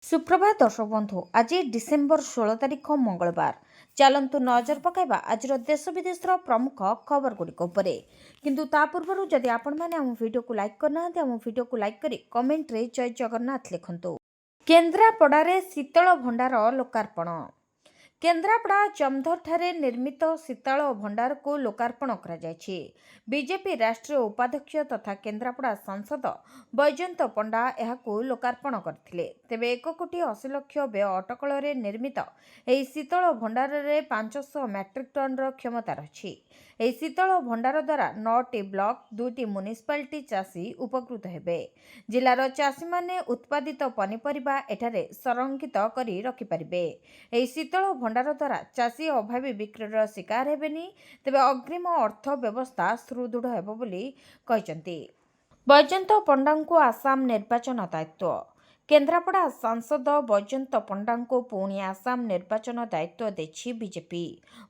सुप्रभात दर्शक बंधु आज डिसेम्बर 16 तारिख मंगलवार चलतु नजर पकाइबा आज देश विदेश प्रमुख खबर गुड़िक किंतु ता पूर्व जदि आपण मैंने आम वीडियो को लाइक करना आम वीडियो को लाइक करी कमेंट रे जय जगन्नाथ लिखंतु। केन्द्रापड़ारे शीतल भंडार लोकार्पण। केन्द्रापड़ा जमधर ठारे निर्मित शीतल भंडार को लोकार्पण करा जायछि। बीजेपी राष्ट्रीय उपाध्यक्ष तथा केन्द्रापड़ा सांसद बैजयंत पंडा एहाकु लोकार्पण करथिले। तेबे 1,80,00,000 व्यय अटकल निर्मित एही शीतल भंडार रे 500 मैट्रिक टन क्षमता रही। एही शीतल भंडार द्वारा 9टी ब्लॉक 2टी म्युनिसिपालिटी चाषी उपकृत हेबे। जिलार चाषी माने उत्पादित पनिपरिबा एठारे संरक्षित करी रखि परिबे। एही शीतल भंडार द्वारा चाषी अभावी बिक्रीर शिकार हेबेनी। तेबे अग्रिम अर्थ व्यवस्था सुदृढ़ हेबो बोली कहिसंती। बैजयंत पंडांको आसाम निर्वाचन दायित्व। केन्द्रापड़ा सांसद बैजयंत पंडांको पुणी आसाम निर्वाचन दायित्व देछि बीजेपी।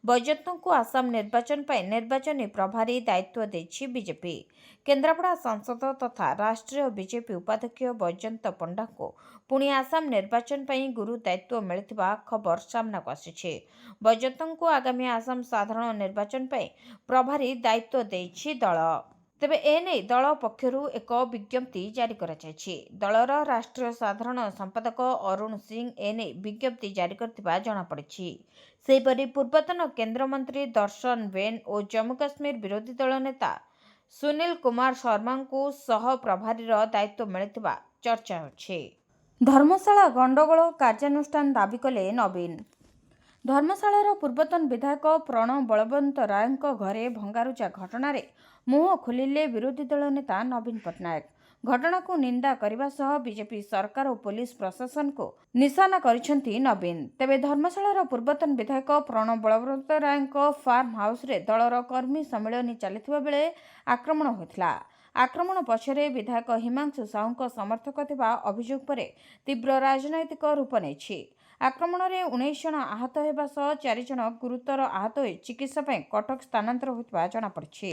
बैजयंतको आसाम निर्वाचन पर निर्वाचनी प्रभारी दायित्व देछि बीजेपी। केन्द्रापड़ा सांसद तथा राष्ट्रीय बीजेपी उपाध्यक्ष बैजयंत पंडांको पुणी आसाम निर्वाचन पर गुरु दायित्व मिलिथिबा खबर सामना को आसिछि। बैजयंतको आगामी आसाम साधारण निर्वाचन पर प्रभारी दायित्व देछि दल। तेबे एने दल पक्षरु एक विज्ञप्ति जारी करा जायछि। दलर राष्ट्रीय साधारण संपादक अरुण सिंह एने विज्ञप्ति जारी करथिबा जणा पड़िछि। सेहिपरि पूर्वतन केंद्र मंत्री दर्शन बेन और जम्मू काश्मीर विरोधी दल नेता सुनील कुमार शर्मा को सह प्रभारीर दायित्व मिलिथिबा चर्चा अछि। धर्मशाला गंडगोल कार्यानुष्ठान दाबी कले नवीन। धर्मशालार पूर्वतन विधायक प्रणव बलवंत रायଙ୍କ घरे भंगारुजा घटना मुह खोलिले विरोधी दल नेता नवीन पट्टनायक। घटना को निंदा करने सह बीजेपी सरकार और पुलिस प्रशासन को निशाना करिसेंती नवीन। तेबे धर्मशालार पूर्वतन विधायक प्रणव बलवंत रायଙ୍କ फार्म हाउस रे दलर कर्मी सम्मेलन चलिथिबा बेले आक्रमण होइथिला। आक्रमण पछरे विधायक हिमांशु साहूଙ୍କ समर्थक थिबा अभियोग परे तीव्र राजनैतिक रूप नेछि। आक्रमण में 19 जन आहत होगा सह 4 जन गुरुतर आहत हो चिकित्सा कटक स्थानांतर होता जमापड़ी।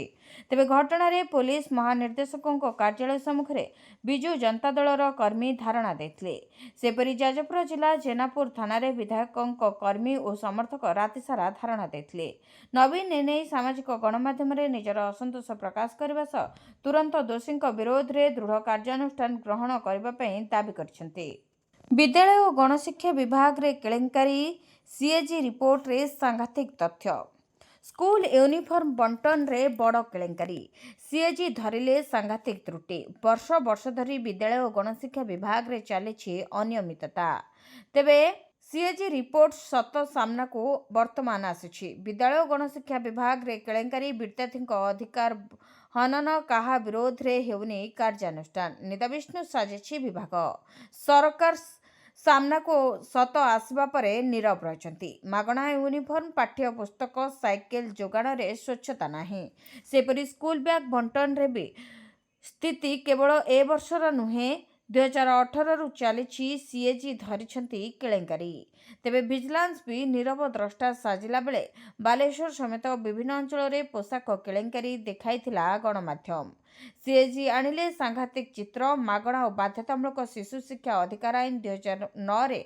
तेबे घटना रे पुलिस महानिर्देशकों कार्यालय सम्मुख में विजु जनता दलर कर्मी धारणा देथिले। सेपरि जाजपुर जिला जेनापुर थाना रे विधायकों कर्मी और समर्थक राति सारा धारणा देथिले। नवीन एने सामाजिक गणमाध्यम रे निजर असंतोष प्रकाश करने सह तुरंत दोषी विरोध में दृढ़ कार्यानुष्ठान ग्रहण करने दाबी करछन्ते। विद्यालय और गणशिक्षा विभाग रे केलेंकारी सीएजी रिपोर्ट रे सांघातिक तथ्य। स्कूल यूनिफॉर्म बंटन रे बड़ केलेंकारी सीएजी धरिले सांघातिक त्रुटि। वर्ष वर्ष धरी विद्यालय और गणशिक्षा विभाग रे चली अनियमितता। तेबे सीएजी रिपोर्ट सत सामना को वर्तमान आसी। विद्यालय और गणशिक्षा विभाग रे केलेंकारी विद्यार्थी अधिकार हनन कहा विरोध रे हेउनी कार्यानुष्ठान निदा विष्णु साजिछि विभाग। सरकार सामना को सत आसवा परे नीरव रहिछन्ति। मागणा यूनिफॉर्म पाठ्य पुस्तक साइकेल जोगाण रे स्वच्छता नाही। सेपरि स्कूल बैग बंटन रे भी स्थिति केवल ए वर्षर नुहे 2018 रु चली सीएजी धरिछन्ति केलेंकारी। तेबे विजिलेंस भी नीरव द्रष्टा साजिला बेले बालेश्वर समेत विभिन्न अंचल रे पोशाक केलेंकारी देखाइथिला गणमाध्यम। सीएजी आनिले सांघातिक चित्र। मागणा और बाध्यतामूलक शिशु शिक्षा अधिकार आईन 2009 रे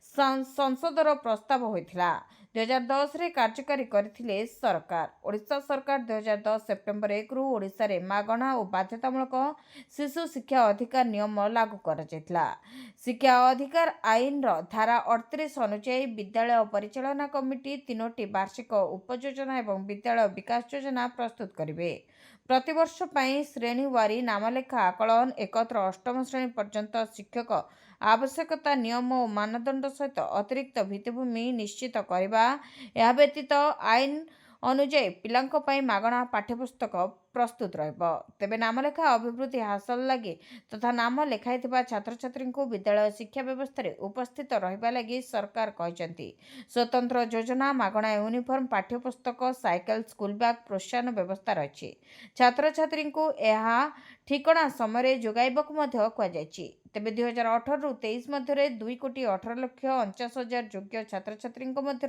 संसदर प्रस्ताव होइथिला। 2010 रे कार्यकारी करथिले सरकार। ओडिशा सरकार 2010 सेप्टेम्बर 1 रु ओडिशा रे मागणा और बाध्यतामूलक शिशु शिक्षा अधिकार नियम लागू करा जायतिला। शिक्षा अधिकार आईन रो धारा 38 अनुसार विद्यालय परिचालना कमिटी 3टी वार्षिक उपयोजना एवं विद्यालय विकास योजना प्रस्तुत करिवे। प्रतिवर्ष पई श्रेणीवारी नामलेखा आकलन एकत्र अष्टम श्रेणी पर्यंत शिक्षक आवश्यकता नियम और मानदंड सहित अतिरिक्त भित्तिभूमि निश्चित करवा। यह व्यतीत आईन अनुजाई पिलांको पई मागणा पाठ्यपुस्तक प्रस्तुत रहिबो। तेबे नामलेखा अभिवृद्धि हासिल लगी तथा नाम लेखाइथिबा छात्र छात्री को विद्यालय शिक्षा व्यवस्था रे उपस्थित रहिबा लगी सरकार कहिसंती। स्वतंत्र योजना मागणा यूनिफॉर्म पाठ्यपुस्तक साइकेल स्कूल बैग प्रोत्साहन व्यवस्था रही। छात्र छात्री को यह ठिकणा समय जोगाइबाकु मध्य कुआଯାଇଛି। तेबे 2018 रु 23 मध्य 2,18,49,000 योग्य छात्र छात्री मध्य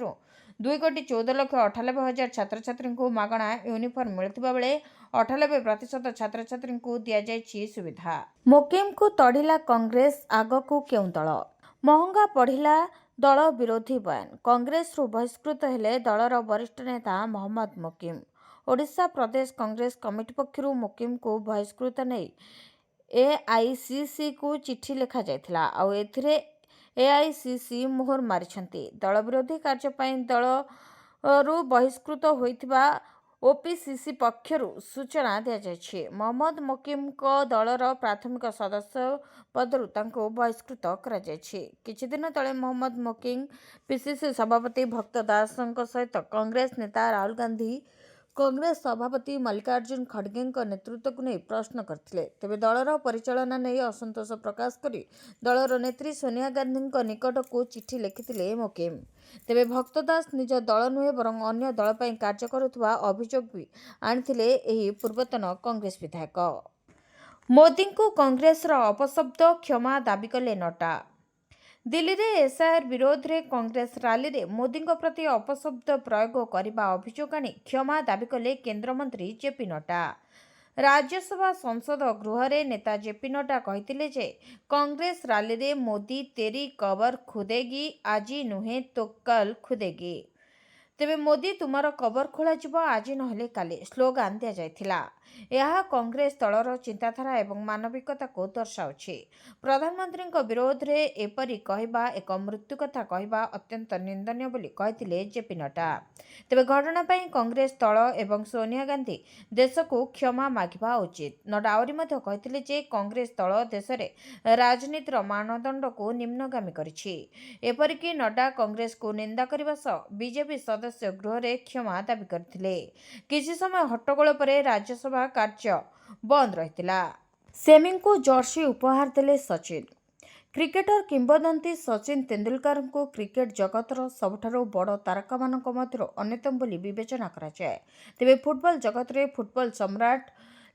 2,14,98,000 छात्र छात्री को मागणा यूनिफॉर्म मिलुथिबा बेले 98% छात्र छात्री को दिया जायछि सुविधा। मोकिम को तड़िला कांग्रेस आग को केउं दल। ମହଙ୍ଗା ପଢ଼ିଲା ଦଳ ବିରୋଧୀ ବୟାନ। କଂଗ୍ରେସରୁ ବହିଷ୍କୃତ ହେଲେ ଦଳର ବରିଷ୍ଠ ନେତା ମହମ୍ମଦ ମୋକିମ। ଓଡ଼ିଶା ପ୍ରଦେଶ କଂଗ୍ରେସ କମିଟି ପକ୍ଷରୁ ମୋକିମଙ୍କୁ ବହିଷ୍କୃତ ନେଇ ଏଆଇସିସିକୁ ଚିଠି ଲେଖାଯାଇଥିଲା। ଆଉ ଏଥିରେ ଏଆଇସିସି ମୋହର ମାରିଛନ୍ତି। ଦଳ ବିରୋଧୀ କାର୍ଯ୍ୟ ପାଇଁ ଦଳରୁ ବହିଷ୍କୃତ ହୋଇଥିବା ଓପିସିସି ପକ୍ଷରୁ ସୂଚନା ଦିଆଯାଇଛି। ମହମ୍ମଦ ମୋକିମଙ୍କ ଦଳର ପ୍ରାଥମିକ ସଦସ୍ୟ ପଦରୁ ତାଙ୍କୁ ବହିଷ୍କୃତ କରାଯାଇଛି। କିଛିଦିନ ତଳେ ମହମ୍ମଦ ମୋକିମ ପିସିସି ସଭାପତି ଭକ୍ତ ଦାସଙ୍କ ସହିତ କଂଗ୍ରେସ ନେତା ରାହୁଲ ଗାନ୍ଧୀ, କଂଗ୍ରେସ ସଭାପତି ମଲ୍ଲିକାର୍ଜୁନ ଖଡଗେଙ୍କ ନେତୃତ୍ୱକୁ ନେଇ ପ୍ରଶ୍ନ କରିଥିଲେ। ତେବେ ଦଳର ପରିଚାଳନା ନେଇ ଅସନ୍ତୋଷ ପ୍ରକାଶ କରି ଦଳର ନେତ୍ରୀ ସୋନିଆ ଗାନ୍ଧୀଙ୍କ ନିକଟକୁ ଚିଠି ଲେଖିଥିଲେ ମୋକିମ। ତେବେ ଭକ୍ତ ଦାସ ନିଜ ଦଳ ନୁହେଁ ବରଂ ଅନ୍ୟ ଦଳ ପାଇଁ କାର୍ଯ୍ୟ କରୁଥିବା ଅଭିଯୋଗ ବି ଆଣିଥିଲେ ଏହି ପୂର୍ବତନ କଂଗ୍ରେସ ବିଧାୟକ। ମୋଦିଙ୍କୁ କଂଗ୍ରେସର ଅପଶବ୍ଦ, କ୍ଷମା ଦାବି କଲେ ନଡ୍ଡା। ଦିଲ୍ଲୀରେ ଏସ୍ଆଇଆର୍ ବିରୋଧରେ କଂଗ୍ରେସ ରାଲିରେ ମୋଦିଙ୍କ ପ୍ରତି ଅପଶବ୍ଦ ପ୍ରୟୋଗ କରିବା ଅଭିଯୋଗ ଆଣି କ୍ଷମା ଦାବି କଲେ କେନ୍ଦ୍ରମନ୍ତ୍ରୀ ଜେପି ନଡ୍ଡା। ରାଜ୍ୟସଭା ସଂସଦ ଗୃହରେ ନେତା ଜେପି ନଡ୍ଡା କହିଥିଲେ ଯେ କଂଗ୍ରେସ ରାଲିରେ ମୋଦି ତେରି କବର ଖୁଦେଗି ଆଜି ନୁହେଁ ତୋ କଲ ଖୁଦେଗି। ତେବେ ମୋଦି ତୁମର କବର ଖୋଳାଯିବ ଆଜି ନହେଲେ କାଲି ସ୍ଲୋଗାନ ଦିଆଯାଇଥିଲା। ଏହା କଂଗ୍ରେସ ଦଳର ଚିନ୍ତାଧାରା ଏବଂ ମାନବିକତାକୁ ଦର୍ଶାଉଛି। ପ୍ରଧାନମନ୍ତ୍ରୀଙ୍କ ବିରୋଧରେ ଏପରି କହିବା ଏକ ମୃତ୍ୟୁ କଥା କହିବା ଅତ୍ୟନ୍ତ ନିନ୍ଦନୀୟ ବୋଲି କହିଥିଲେ ଜେପି ନଡ୍ଡା। ତେବେ ଘଟଣା ପାଇଁ କଂଗ୍ରେସ ଦଳ ଏବଂ ସୋନିଆ ଗାନ୍ଧୀ ଦେଶକୁ କ୍ଷମା ମାଗିବା ଉଚିତ। ନଡ୍ଡା ଆହୁରି ମଧ୍ୟ କହିଥିଲେ ଯେ କଂଗ୍ରେସ ଦଳ ଦେଶରେ ରାଜନୀତିର ମାନଦଣ୍ଡକୁ ନିମ୍ନଗାମୀ କରିଛି। ଏପରିକି ନଡ୍ଡା କଂଗ୍ରେସକୁ ନିନ୍ଦା କରିବା ସହ ବିଜେପି ସଦସ୍ୟ ଗୃହରେ କ୍ଷମା ଦାବି କରିଥିଲେ। କିଛି ସମୟ ହଟ୍ଟଗୋଳ ପରେ ରାଜ୍ୟସଭା କାର୍ଯ୍ୟ ବନ୍ଦ ରହିଥିଲା। ସେମିଙ୍କୁ ଜର୍ସି ଉପହାର ଦେଲେ ସଚିନ। କ୍ରିକେଟର କିମ୍ବଦନ୍ତୀ ସଚିନ ତେନ୍ଦୁଲକରଙ୍କୁ କ୍ରିକେଟ ଜଗତର ସବୁଠାରୁ ବଡ଼ ତାରକାମାନଙ୍କ ମଧ୍ୟରୁ ଅନ୍ୟତମ ବୋଲି ବିବେଚନା କରାଯାଏ। ତେବେ ଫୁଟବଲ ଜଗତରେ ଫୁଟବଲ ସମ୍ରାଟ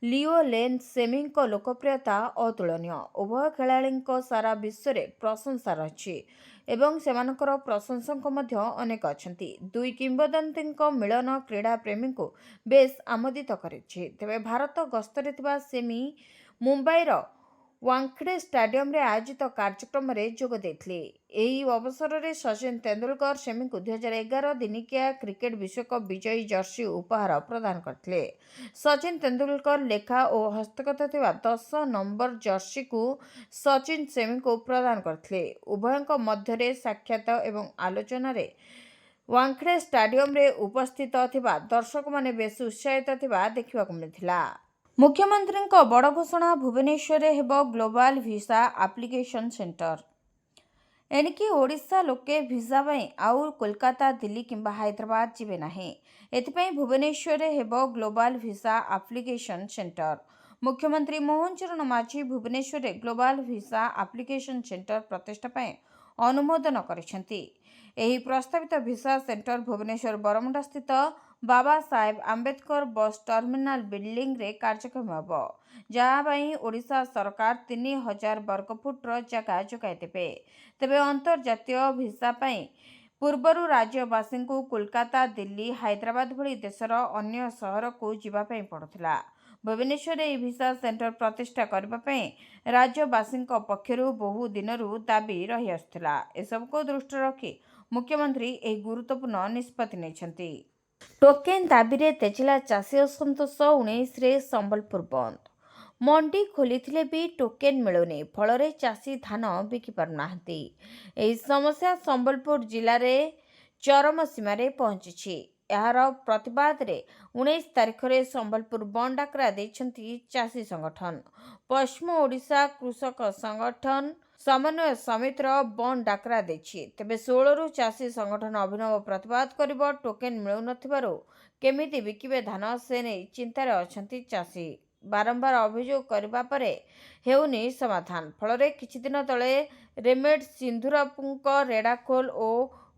ଲିଓନେଲ ସେମିଙ୍କ ଲୋକପ୍ରିୟତା ଅତୁଳନୀୟ। ଉଭୟ ଖେଳାଳିଙ୍କ ସାରା ବିଶ୍ୱରେ ପ୍ରଶଂସା ରହିଛି ଏବଂ ସେମାନଙ୍କର ପ୍ରଶଂସକ ମଧ୍ୟ ଅନେକ ଅଛନ୍ତି। ଦୁଇ କିମ୍ବଦନ୍ତୀଙ୍କ ମିଳନ କ୍ରୀଡ଼ା ପ୍ରେମୀଙ୍କୁ ବେଶ୍ ଆମୋଦିତ କରିଛି। ତେବେ ଭାରତ ଗସ୍ତରେ ଥିବା ସେମି ମୁମ୍ବାଇର ୱାଙ୍ଗଖେଡେ ଷ୍ଟାଡିୟମରେ ଆୟୋଜିତ କାର୍ଯ୍ୟକ୍ରମରେ ଯୋଗ ଦେଇଥିଲେ। ଏହି ଅବସରରେ ସଚିନ ତେନ୍ଦୁଲକର ସେମିଙ୍କୁ 2011 ଦିନିକିଆ କ୍ରିକେଟ ବିଶ୍ୱକପ୍ ବିଜୟୀ ଜର୍ସି ଉପହାର ପ୍ରଦାନ କରିଥିଲେ। ସଚିନ ତେନ୍ଦୁଲକର ଲେଖା ଓ ହସ୍ତଗତ ଥିବା 10 ନମ୍ବର ଜର୍ସିକୁ ସଚିନ ସେମିଙ୍କୁ ପ୍ରଦାନ କରିଥିଲେ। ଉଭୟଙ୍କ ମଧ୍ୟରେ ସାକ୍ଷାତ ଏବଂ ଆଲୋଚନାରେ ୱାଙ୍ଗଖେଡେ ଷ୍ଟାଡିୟମରେ ଉପସ୍ଥିତ ଥିବା ଦର୍ଶକମାନେ ବେଶ୍ ଉତ୍ସାହିତ ଥିବା ଦେଖିବାକୁ ମିଳିଥିଲା। ମୁଖ୍ୟମନ୍ତ୍ରୀଙ୍କ ବଡ଼ ଘୋଷଣା, ଭୁବନେଶ୍ୱରରେ ହେବ ଗ୍ଲୋବାଲ ଭିସା ଆପ୍ଲିକେସନ ସେଣ୍ଟର। ଏଣିକି ଓଡ଼ିଶା ଲୋକେ ଭିସା ପାଇଁ ଆଉ କୋଲକାତା, ଦିଲ୍ଲୀ କିମ୍ବା ହାଇଦ୍ରାବାଦ ଯିବେ ନାହିଁ। ଏଥିପାଇଁ ଭୁବନେଶ୍ୱରରେ ହେବ ଗ୍ଲୋବାଲ ଭିସା ଆପ୍ଲିକେସନ ସେଣ୍ଟର। ମୁଖ୍ୟମନ୍ତ୍ରୀ ମୋହନ ଚରଣ ମାଝୀ ଭୁବନେଶ୍ୱରରେ ଗ୍ଲୋବାଲ ଭିସା ଆପ୍ଲିକେସନ ସେଣ୍ଟର ପ୍ରତିଷ୍ଠା ପାଇଁ ଅନୁମୋଦନ କରିଛନ୍ତି। ଏହି ପ୍ରସ୍ତାବିତ visa centre Bhubaneswar ବରମୁଣ୍ଡାସ୍ଥିତ Baba Saheb Ambedkar bus terminal ବିଲ୍ଡିଂରେ କାର୍ଯ୍ୟକ୍ଷମ ହେବ, ଯାହା ପାଇଁ ଓଡ଼ିଶା ସରକାର 3000 ବର୍ଗଫୁଟର ଜାଗା ଯୋଗାଇ ଦେବେ। ତେବେ ଅନ୍ତର୍ଜାତୀୟ ଭିସା ପାଇଁ ପୂର୍ବରୁ ରାଜ୍ୟବାସୀଙ୍କୁ କୋଲକାତା, ଦିଲ୍ଲୀ, ହାଇଦ୍ରାବାଦ ଭଳି ଦେଶର ଅନ୍ୟ ସହରକୁ ଯିବା ପାଇଁ ପଡ଼ୁଥିଲା। ଭୁବନେଶ୍ୱରରେ ଏହି ଭିସା ସେଣ୍ଟର ପ୍ରତିଷ୍ଠା କରିବା ପାଇଁ ରାଜ୍ୟବାସୀଙ୍କ ପକ୍ଷରୁ ବହୁ ଦିନରୁ ଦାବି ରହିଆସୁଥିଲା। ଏସବୁକୁ ଦୃଷ୍ଟିରେ ରଖି ମୁଖ୍ୟମନ୍ତ୍ରୀ ଏହି ଗୁରୁତ୍ୱପୂର୍ଣ୍ଣ ନିଷ୍ପତ୍ତି ନେଇଛନ୍ତି। ଟୋକେନ୍ ଦାବିରେ ତେଜିଲା ଚାଷୀ ଅସନ୍ତୋଷ। 19ରେ ସମ୍ବଲପୁର ବନ୍ଦ। ମଣ୍ଡି ଖୋଲିଥିଲେ ବି ଟୋକେନ୍ ମିଳୁନି, ଫଳରେ ଚାଷୀ ଧାନ ବିକି ପାରୁନାହାନ୍ତି। ଏହି ସମସ୍ୟା ସମ୍ବଲପୁର ଜିଲ୍ଲାରେ ଚରମ ସୀମାରେ ପହଞ୍ଚିଛି। ଏହାର ପ୍ରତିବାଦରେ 19 ତାରିଖରେ ସମ୍ବଲପୁର ବନ୍ଦ ଡାକରା ଦେଇଛନ୍ତି ଚାଷୀ ସଂଗଠନ। ପଶ୍ଚିମ ଓଡ଼ିଶା କୃଷକ ସଂଗଠନ ସମନ୍ୱୟ ସମିତିର ବନ୍ଦ ଡାକରା ଦେଇଛି। ତେବେ 16ରୁ ଚାଷୀ ସଂଗଠନ ଅଭିନବ ପ୍ରତିବାଦ କରିବ। ଟୋକେନ୍ ମିଳୁନଥିବାରୁ କେମିତି ବିକିବେ ଧାନ, ସେ ନେଇ ଚିନ୍ତାରେ ଅଛନ୍ତି ଚାଷୀ। ବାରମ୍ବାର ଅଭିଯୋଗ କରିବା ପରେ ହେଉନି ସମାଧାନ। ଫଳରେ କିଛିଦିନ ତଳେ ରେମେଡ, ସିନ୍ଧୁରପୁଙ୍କ ରେଡ଼ାଖୋଲ ଓ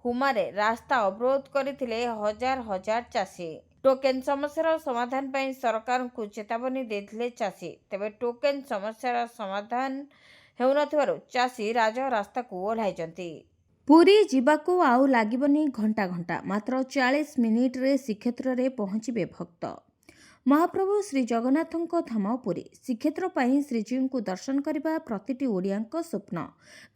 ହୁମାରେ ରାସ୍ତା ଅବରୋଧ କରିଥିଲେ ହଜାର ହଜାର ଚାଷୀ। ଟୋକେନ୍ ସମସ୍ୟାର ସମାଧାନ ପାଇଁ ସରକାରଙ୍କୁ ଚେତାବନୀ ଦେଇଥିଲେ ଚାଷୀ। ତେବେ ଟୋକେନ୍ ସମସ୍ୟାର ସମାଧାନ ହେଉନଥିବାରୁ ଚାଷୀ ରାଜରାସ୍ତାକୁ ଓହ୍ଲାଇଛନ୍ତି। ପୁରୀ ଯିବାକୁ ଆଉ ଲାଗିବନି ଘଣ୍ଟା ଘଣ୍ଟା, ମାତ୍ର 40 ମିନିଟରେ ଶ୍ରୀକ୍ଷେତ୍ରରେ ପହଞ୍ଚିବେ ଭକ୍ତ। महाप्रभु श्री जगन्नाथଙ୍କ ଧାମ ପୁରୀ ଶ୍ରୀକ୍ଷେତ୍ର ପାଇଁ ଶ୍ରୀଜୀଉଙ୍କୁ ଦର୍ଶନ କରିବା ପ୍ରତିଟି ଓଡ଼ିଆଙ୍କ ସ୍ୱପ୍ନ।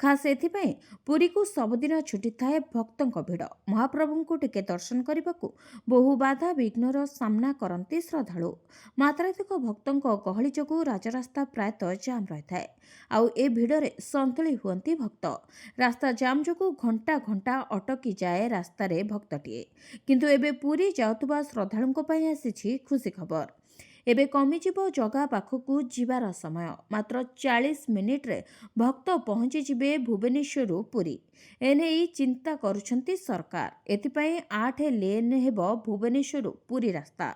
ଖାସ୍ ଏଥିପାଇଁ ପୁରୀକୁ ସବୁଦିନ ଛୁଟିଥାଏ ଭକ୍ତଙ୍କ ଭିଡ଼। ମହାପ୍ରଭୁଙ୍କୁ ଟିକେ ଦର୍ଶନ କରିବାକୁ ବହୁ ବାଧା ବିଘ୍ନର ସାମ୍ନା କରନ୍ତି ଶ୍ରଦ୍ଧାଳୁ। ମାତ୍ରାଧିକ ଭକ୍ତଙ୍କ ଗହଳି ଯୋଗୁଁ ରାଜରାସ୍ତା ପ୍ରାୟତଃ ଜାମ୍ ରହିଥାଏ। ଆଉ ଏ ଭିଡ଼ରେ ସନ୍ତୁଳି ହୁଅନ୍ତି ଭକ୍ତ। ରାସ୍ତା ଜାମ୍ ଯୋଗୁଁ ଘଣ୍ଟା ଘଣ୍ଟା ଅଟକି ଯାଏ ରାସ୍ତାରେ ଭକ୍ତଟିଏ। କିନ୍ତୁ ଏବେ ପୁରୀ ଯାଉଥିବା ଶ୍ରଦ୍ଧାଳୁଙ୍କ ପାଇଁ ଆସିଛି ଖୁସି ଖବର। ଏବେ କମିଯିବ ଜଗା ପାଖକୁ ଯିବାର ସମୟ। ମାତ୍ର 40 ମିନିଟ୍ରେ ଭକ୍ତ ପହଞ୍ଚିଯିବେ ଭୁବନେଶ୍ୱରରୁ ପୁରୀ। ଏନେଇ ଚିନ୍ତା କରୁଛନ୍ତି ସରକାର। ଏଥିପାଇଁ 8 ଲେନ୍ ହେବ ଭୁବନେଶ୍ୱରରୁ ପୁରୀ ରାସ୍ତା।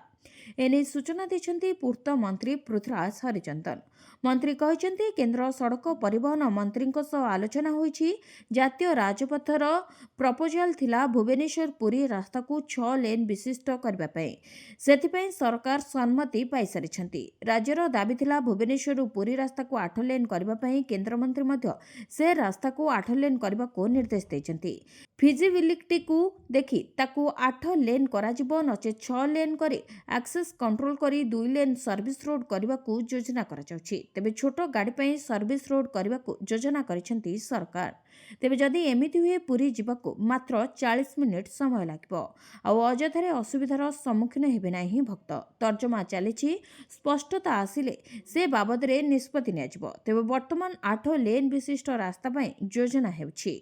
ଏନେଇ ସୂଚନା ଦେଇଛନ୍ତି ପୂର୍ତ୍ତ ମନ୍ତ୍ରୀ ପୃଥ୍ୱୀରାଜ ହରିଚନ୍ଦନ। ମନ୍ତ୍ରୀ କହିଛନ୍ତି, କେନ୍ଦ୍ର ସଡ଼କ ପରିବହନ ମନ୍ତ୍ରୀଙ୍କ ସହ ଆଲୋଚନା ହୋଇଛି। ଜାତୀୟ ରାଜପଥର ପ୍ରପୋଜାଲ ଥିଲା ଭୁବନେଶ୍ୱର ପୁରୀ ରାସ୍ତାକୁ 6 ଲେନ୍ ବିଶିଷ୍ଟ କରିବା ପାଇଁ। ସେଥିପାଇଁ ସରକାର ସମ୍ମତି ପାଇସାରିଛନ୍ତି। ରାଜ୍ୟର ଦାବି ଥିଲା ଭୁବନେଶ୍ୱରରୁ ପୁରୀ ରାସ୍ତାକୁ 8 ଲେନ୍ କରିବା ପାଇଁ। କେନ୍ଦ୍ରମନ୍ତ୍ରୀ ମଧ୍ୟ ସେ ରାସ୍ତାକୁ 8 ଲେନ୍ କରିବାକୁ ନିର୍ଦ୍ଦେଶ ଦେଇଛନ୍ତି। ଫିଜିବିଲିଟିକୁ ଦେଖି ତାକୁ 8 ଲେନ୍ କରାଯିବ, ନଚେତ୍ 6 ଲେନ୍ କରି ଆକ୍ସେସ୍ କଣ୍ଟ୍ରୋଲ କରି 2 ଲେନ୍ ସର୍ଭିସ୍ ରୋଡ୍ କରିବାକୁ ଯୋଜନା କରାଯାଉଛି। ତେବେ ଛୋଟ ଗାଡ଼ି ପାଇଁ ସର୍ଭିସ୍ ରୋଡ୍ କରିବାକୁ ଯୋଜନା କରିଛନ୍ତି ସରକାର। ତେବେ ଯଦି ଏମିତି ହୁଏ ପୁରୀ ଯିବାକୁ ମାତ୍ର 40 ମିନିଟ୍ ସମୟ ଲାଗିବ। ଆଉ ଅଯଥାରେ ଅସୁବିଧାର ସମ୍ମୁଖୀନ ହେବେ ନାହିଁ ଭକ୍ତ। ତର୍ଜମା ଚାଲିଛି, ସ୍ପଷ୍ଟତା ଆସିଲେ ସେ ବାବଦରେ ନିଷ୍ପତ୍ତି ନିଆଯିବ। ତେବେ ବର୍ତ୍ତମାନ 8 ଲେନ୍ ବିଶିଷ୍ଟ ରାସ୍ତା ପାଇଁ ଯୋଜନା ହେଉଛି।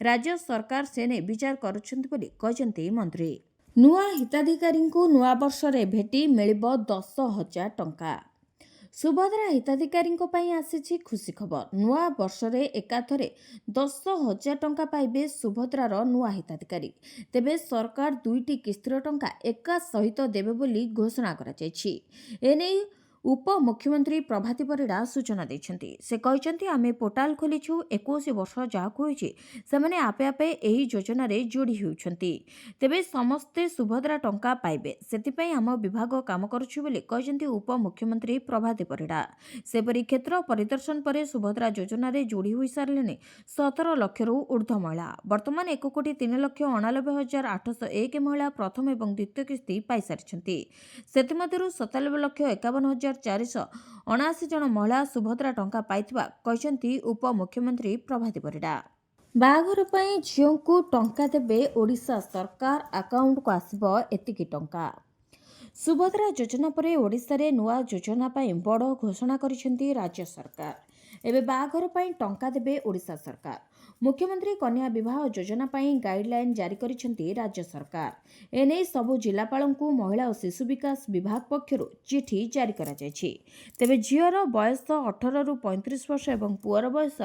ରାଜ୍ୟ ସରକାର ସେ ନେଇ ବିଚାର କରୁଛନ୍ତି ବୋଲି କହିଛନ୍ତି ମନ୍ତ୍ରୀ। ନୂଆ ହିତାଧିକାରୀଙ୍କୁ ନୂଆ ବର୍ଷରେ ଭେଟି ମିଳିବ 10,000 ଟଙ୍କା। ସୁଭଦ୍ରା ହିତାଧିକାରୀଙ୍କ ପାଇଁ ଆସିଛି ଖୁସି ଖବର। ନୂଆ ବର୍ଷରେ ଏକାଥରେ 10,000 ଟଙ୍କା ପାଇବେ ସୁଭଦ୍ରାର ନୂଆ ହିତାଧିକାରୀ। ତେବେ ସରକାର 2ଟି କିସ୍ତିର ଟଙ୍କା ଏକା ସହିତ ଦେବେ ବୋଲି ଘୋଷଣା କରାଯାଇଛି। ଏନେଇ ଉପମୁଖ୍ୟମନ୍ତ୍ରୀ ପ୍ରଭାତୀ ପରିଡ଼ା ସୂଚନା ଦେଇଛନ୍ତି। ସେ କହିଛନ୍ତି, ଆମେ ପୋର୍ଟାଲ ଖୋଲିଛୁ। 21 ବର୍ଷ ଯାହାକୁ ହୋଇଛି ସେମାନେ ଆପେ ଆପେ ଏହି ଯୋଜନାରେ ଯୋଡ଼ି ହେଉଛନ୍ତି। ତେବେ ସମସ୍ତେ ସୁଭଦ୍ରା ଟଙ୍କା ପାଇବେ, ସେଥିପାଇଁ ଆମ ବିଭାଗ କାମ କରୁଛି ବୋଲି କହିଛନ୍ତି ଉପମୁଖ୍ୟମନ୍ତ୍ରୀ ପ୍ରଭାତୀ ପରିଡ଼ା। ସେପରି କ୍ଷେତ୍ର ପରିଦର୍ଶନ ପରେ ସୁଭଦ୍ରା ଯୋଜନାରେ ଯୋଡ଼ି ହୋଇସାରିଲେଣି 17 ଲକ୍ଷରୁ ଉର୍ଦ୍ଧ୍ୱ ମହିଳା। ବର୍ତ୍ତମାନ 1,03,89,801 ମହିଳା ପ୍ରଥମ ଏବଂ ଦ୍ୱିତୀୟ କିସ୍ତି ପାଇସାରିଛନ୍ତି। ସେଥିମଧ୍ୟରୁ 97,51,479 ଜଣ ମହିଳା ସୁଭଦ୍ରା ଟଙ୍କା ପାଇଥିବା କହିଛନ୍ତି ଉପମୁଖ୍ୟମନ୍ତ୍ରୀ ପ୍ରଭାତୀ ପରିଡ଼ା। ବାହାଘର ପାଇଁ ଝିଅଙ୍କୁ ଟଙ୍କା ଦେବେ ଓଡ଼ିଶା ସରକାର, ଆକାଉଣ୍ଟକୁ ଆସିବ ଏତିକି ଟଙ୍କା। ସୁଭଦ୍ରା ଯୋଜନା ପରେ ଓଡ଼ିଶାରେ ନୂଆ ଯୋଜନା ପାଇଁ ବଡ଼ ଘୋଷଣା କରିଛନ୍ତି ରାଜ୍ୟ ସରକାର। ଏବେ ବାହାଘର ପାଇଁ ଟଙ୍କା ଦେବେ ଓଡ଼ିଶା ସରକାର। ମୁଖ୍ୟମନ୍ତ୍ରୀ କନ୍ୟା ବିବାହ ଯୋଜନା ପାଇଁ ଗାଇଡଲାଇନ୍ ଜାରି କରିଛନ୍ତି ରାଜ୍ୟ ସରକାର। ଏନେଇ ସବୁ ଜିଲ୍ଲାପାଳଙ୍କୁ ମହିଳା ଓ ଶିଶୁ ବିକାଶ ବିଭାଗ ପକ୍ଷରୁ ଚିଠି ଜାରି କରାଯାଇଛି। ତେବେ ଝିଅର ବୟସ 18ରୁ 35 ବର୍ଷ ଏବଂ ପୁଅର ବୟସ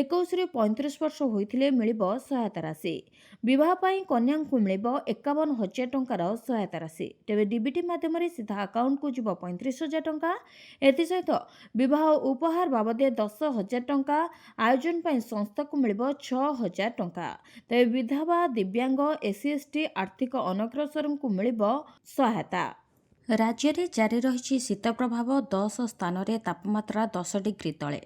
21ରୁ 35 ବର୍ଷ ହୋଇଥିଲେ ମିଳିବ ସହାୟତା ରାଶି। ବିବାହ ପାଇଁ କନ୍ୟାଙ୍କୁ ମିଳିବ 51,000 ଟଙ୍କାର ସହାୟତା ରାଶି। ତେବେ ଡିବିଟି ମାଧ୍ୟମରେ ସିଧା ଆକାଉଣ୍ଟକୁ ଯିବ 35,000 ଟଙ୍କା। ଏଥିସହିତ ବିବାହ ଉପହାର ବାବଦରେ 10,000 ଟଙ୍କା। ଆୟୋଜନ ପାଇଁ ସଂସ୍ଥାକୁ ମିଳିବ 6,000 ଟଙ୍କା। ତେବେ ବିଧବା, ଦିବ୍ୟାଙ୍ଗ, SC/ST ଆର୍ଥିକ ଅନଗ୍ରସରଙ୍କୁ ମିଳିବ ସହାୟତା। ରାଜ୍ୟରେ ଜାରି ରହିଛି ଶୀତ ପ୍ରଭାବ। 10 ସ୍ଥାନରେ ତାପମାତ୍ରା 10 ଡିଗ୍ରୀ ତଳେ।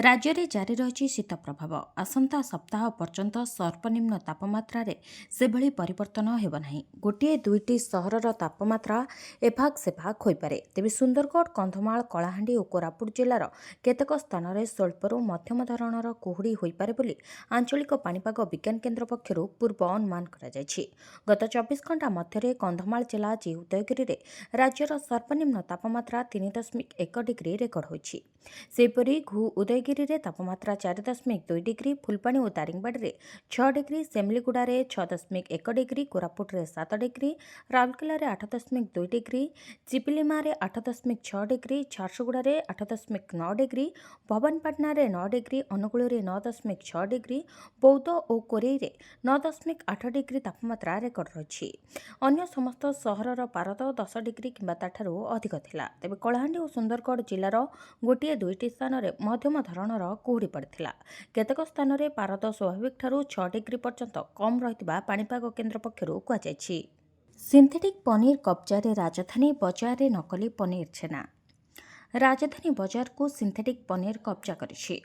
ରାଜ୍ୟରେ ଜାରି ରହିଛି ଶୀତ ପ୍ରଭାବ। ଆସନ୍ତା ସପ୍ତାହ ପର୍ଯ୍ୟନ୍ତ ସର୍ବନିମ୍ନ ତାପମାତ୍ରାରେ ସେଭଳି ପରିବର୍ତ୍ତନ ହେବ ନାହିଁ। ଗୋଟିଏ ଦୁଇଟି ସହରର ତାପମାତ୍ରା ଏଭାଗ ସେଭାଗ ହୋଇପାରେ। ତେବେ ସୁନ୍ଦରଗଡ଼, କନ୍ଧମାଳ, କଳାହାଣ୍ଡି ଓ କୋରାପୁଟ ଜିଲ୍ଲାର କେତେକ ସ୍ଥାନରେ ସ୍ୱଳ୍ପରୁ ମଧ୍ୟମ ଧରଣର କୁହୁଡ଼ି ହୋଇପାରେ ବୋଲି ଆଞ୍ଚଳିକ ପାଣିପାଗ ବିଜ୍ଞାନ କେନ୍ଦ୍ର ପକ୍ଷରୁ ପୂର୍ବ ଅନୁମାନ କରାଯାଇଛି। ଗତ 24 ଘଣ୍ଟା ମଧ୍ୟରେ କନ୍ଧମାଳ ଜିଲ୍ଲା ଉଦୟଗିରିରେ ରାଜ୍ୟର ସର୍ବନିମ୍ନ ତାପମାତ୍ରା 3.1 ଡିଗ୍ରୀ ରେକର୍ଡ ହୋଇଛି। ସେହିପରି ଉଦୟଗିରିରେ ତାପମାତ୍ରା 4.2 ଡିଗ୍ରୀ, ଫୁଲବାଣୀ ଓ ଦାରିଙ୍ଗବାଡ଼ିରେ 6 ଡିଗ୍ରୀ, ସେମିଲିଗୁଡ଼ାରେ 6.1 ଡିଗ୍ରୀ, କୋରାପୁଟରେ 7 ଡିଗ୍ରୀ, ରାଉରକେଲାରେ 8.2 ଡିଗ୍ରୀ, ଚିପିଲିମାରେ 8.6 ଡିଗ୍ରୀ, ଝାରସୁଗୁଡ଼ାରେ 8.9 ଡିଗ୍ରୀ, ଭବାନୀପାଟଣାରେ 9 ଡିଗ୍ରୀ, ଅନୁଗୁଳରେ 9.6 ଡିଗ୍ରୀ, ବୌଦ୍ଧ ଓ କୋରେଇରେ 9.8 ଡିଗ୍ରୀ ତାପମାତ୍ରା ରେକର୍ଡ ରହିଛି। ଅନ୍ୟ ସମସ୍ତ ସହରର ପାରଦ 10 ଡିଗ୍ରୀ କିମ୍ବା ତାଠାରୁ ଅଧିକ ଥିଲା। ତେବେ କଳାହାଣ୍ଡି ଓ ସୁନ୍ଦରଗଡ଼ ଜିଲ୍ଲାର ଗୋଟିଏ ଦୁଇଟି ସ୍ଥାନରେ ମଧ୍ୟମ ଧରଣର କୁହୁଡ଼ି ପଡ଼ିଥିଲା। କେତେକ ସ୍ଥାନରେ ପାରଦ ସ୍ୱାଭାବିକଠାରୁ 6 ଡିଗ୍ରୀ ପର୍ଯ୍ୟନ୍ତ କମ୍ ରହିଥିବା ପାଣିପାଗ କେନ୍ଦ୍ର ପକ୍ଷରୁ କୁହାଯାଇଛି। ସିନ୍ଥେଟିକ୍ ପନିର କବ୍ଜାରେ ରାଜଧାନୀ ବଜାରରେ ନକଲି ପନିର ଛେନା। ରାଜଧାନୀ ବଜାରକୁ ସିନ୍ଥେଟିକ୍ ପନିର କବ୍ଜା କରିଛି।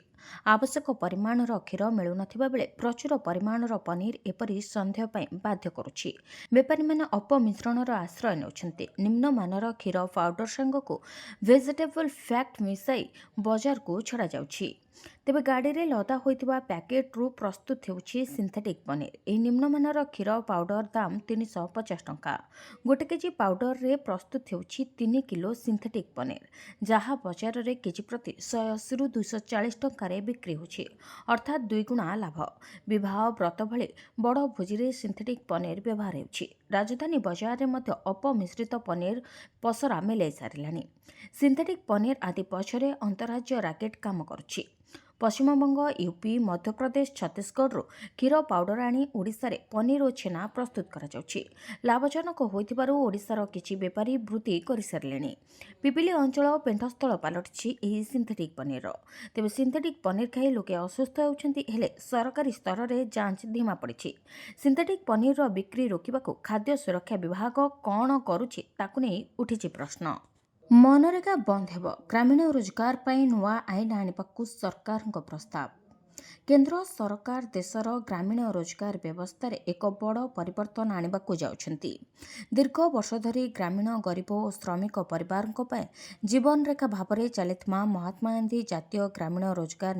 ଆବଶ୍ୟକ ପରିମାଣର କ୍ଷୀର ମିଳୁନଥିବା ବେଳେ ପ୍ରଚୁର ପରିମାଣର ପନିର ଏପରି ସନ୍ଦେହ ପାଇଁ ବାଧ୍ୟ କରୁଛି। ବେପାରୀମାନେ ଅପମିଶ୍ରଣର ଆଶ୍ରୟ ନେଉଛନ୍ତି। ନିମ୍ନମାନର କ୍ଷୀର ପାଉଡର ସାଙ୍ଗକୁ ଭେଜିଟେବଲ୍ ଫ୍ୟାଟ୍ ମିଶାଇ ବଜାରକୁ ଛଡ଼ାଯାଉଛି। ତେବେ ଗାଡ଼ିରେ ଲଦା ହୋଇଥିବା ପ୍ୟାକେଟ୍ରୁ ପ୍ରସ୍ତୁତ ହେଉଛି ସିନ୍ଥେଟିକ୍ ପନିର। ଏହି ନିମ୍ନମାନର କ୍ଷୀର ପାଉଡର ଦାମ 350 ଟଙ୍କା। 1 କେଜି ପାଉଡରରେ ପ୍ରସ୍ତୁତ ହେଉଛି 3 କିଲୋ ସିନ୍ଥେଟିକ୍ ପନିର, ଯାହା ବଜାରରେ କେଜି ପ୍ରତି 180ରୁ 240 ଟଙ୍କାରେ ବିକ୍ରି ହେଉଛି, ଅର୍ଥାତ୍ 2 ଗୁଣା ଲାଭ। ବିବାହ, ବ୍ରତ ଭଳି ବଡ଼ ଭୋଜିରେ ସିନ୍ଥେଟିକ୍ ପନିର ବ୍ୟବହାର ହେଉଛି। ରାଜଧାନୀ ବଜାରରେ ମଧ୍ୟ ଅପମିଶ୍ରିତ ପନିର ପସରା ମେଲାଇ ସାରିଲାଣି। ସିନ୍ଥେଟିକ୍ ପନିର ଆଦି ପଛରେ ଅନ୍ତରାଜ୍ୟ ରାକେଟ୍ କାମ କରୁଛି। ପଶ୍ଚିମବଙ୍ଗ, ୟୁପି, ମଧ୍ୟପ୍ରଦେଶ, ଛତିଶଗଡ଼ରୁ କ୍ଷୀର ପାଉଡର ଆଣି ଓଡ଼ିଶାରେ ପନିର ଓ ଛେନା ପ୍ରସ୍ତୁତ କରାଯାଉଛି। ଲାଭଜନକ ହୋଇଥିବାରୁ ଓଡ଼ିଶାର କିଛି ବେପାରୀ ବୃଦ୍ଧି କରିସାରିଲେଣି। ପିପିଲି ଅଞ୍ଚଳ ପେଣ୍ଠସ୍ଥଳ ପାଲଟିଛି ଏହି ସିନ୍ଥେଟିକ୍ ପନିରର। ତେବେ ସିନ୍ଥେଟିକ୍ ପନିର ଖାଇ ଲୋକେ ଅସୁସ୍ଥ ହେଉଛନ୍ତି, ହେଲେ ସରକାରୀ ସ୍ତରରେ ଯାଞ୍ଚ ଧିମା ପଡ଼ିଛି। ସିନ୍ଥେଟିକ୍ ପନିରର ବିକ୍ରି ରୋକିବାକୁ ଖାଦ୍ୟ ସୁରକ୍ଷା ବିଭାଗ କ'ଣ କରୁଛି, ତାକୁ ନେଇ ଉଠିଛି ପ୍ରଶ୍ନ। ମନରେଗା ବନ୍ଦ ହେବ, ଗ୍ରାମୀଣ ରୋଜଗାର ପାଇଁ ନୂଆ ଆଇନ ଆଣିବାକୁ ସରକାରଙ୍କ ପ୍ରସ୍ତାବ। କେନ୍ଦ୍ର ସରକାର ଦେଶର ଗ୍ରାମୀଣ ରୋଜଗାର ବ୍ୟବସ୍ଥାରେ ଏକ ବଡ଼ ପରିବର୍ତ୍ତନ ଆଣିବାକୁ ଯାଉଛନ୍ତି। ଦୀର୍ଘ ବର୍ଷ ଧରି ଗ୍ରାମୀଣ ଗରିବ ଓ ଶ୍ରମିକ ପରିବାରଙ୍କ ପାଇଁ ଜୀବନରେଖା ଭାବରେ ଚାଲିଥିବା ମହାତ୍ମା ଗାନ୍ଧୀ ଜାତୀୟ ଗ୍ରାମୀଣ ରୋଜଗାର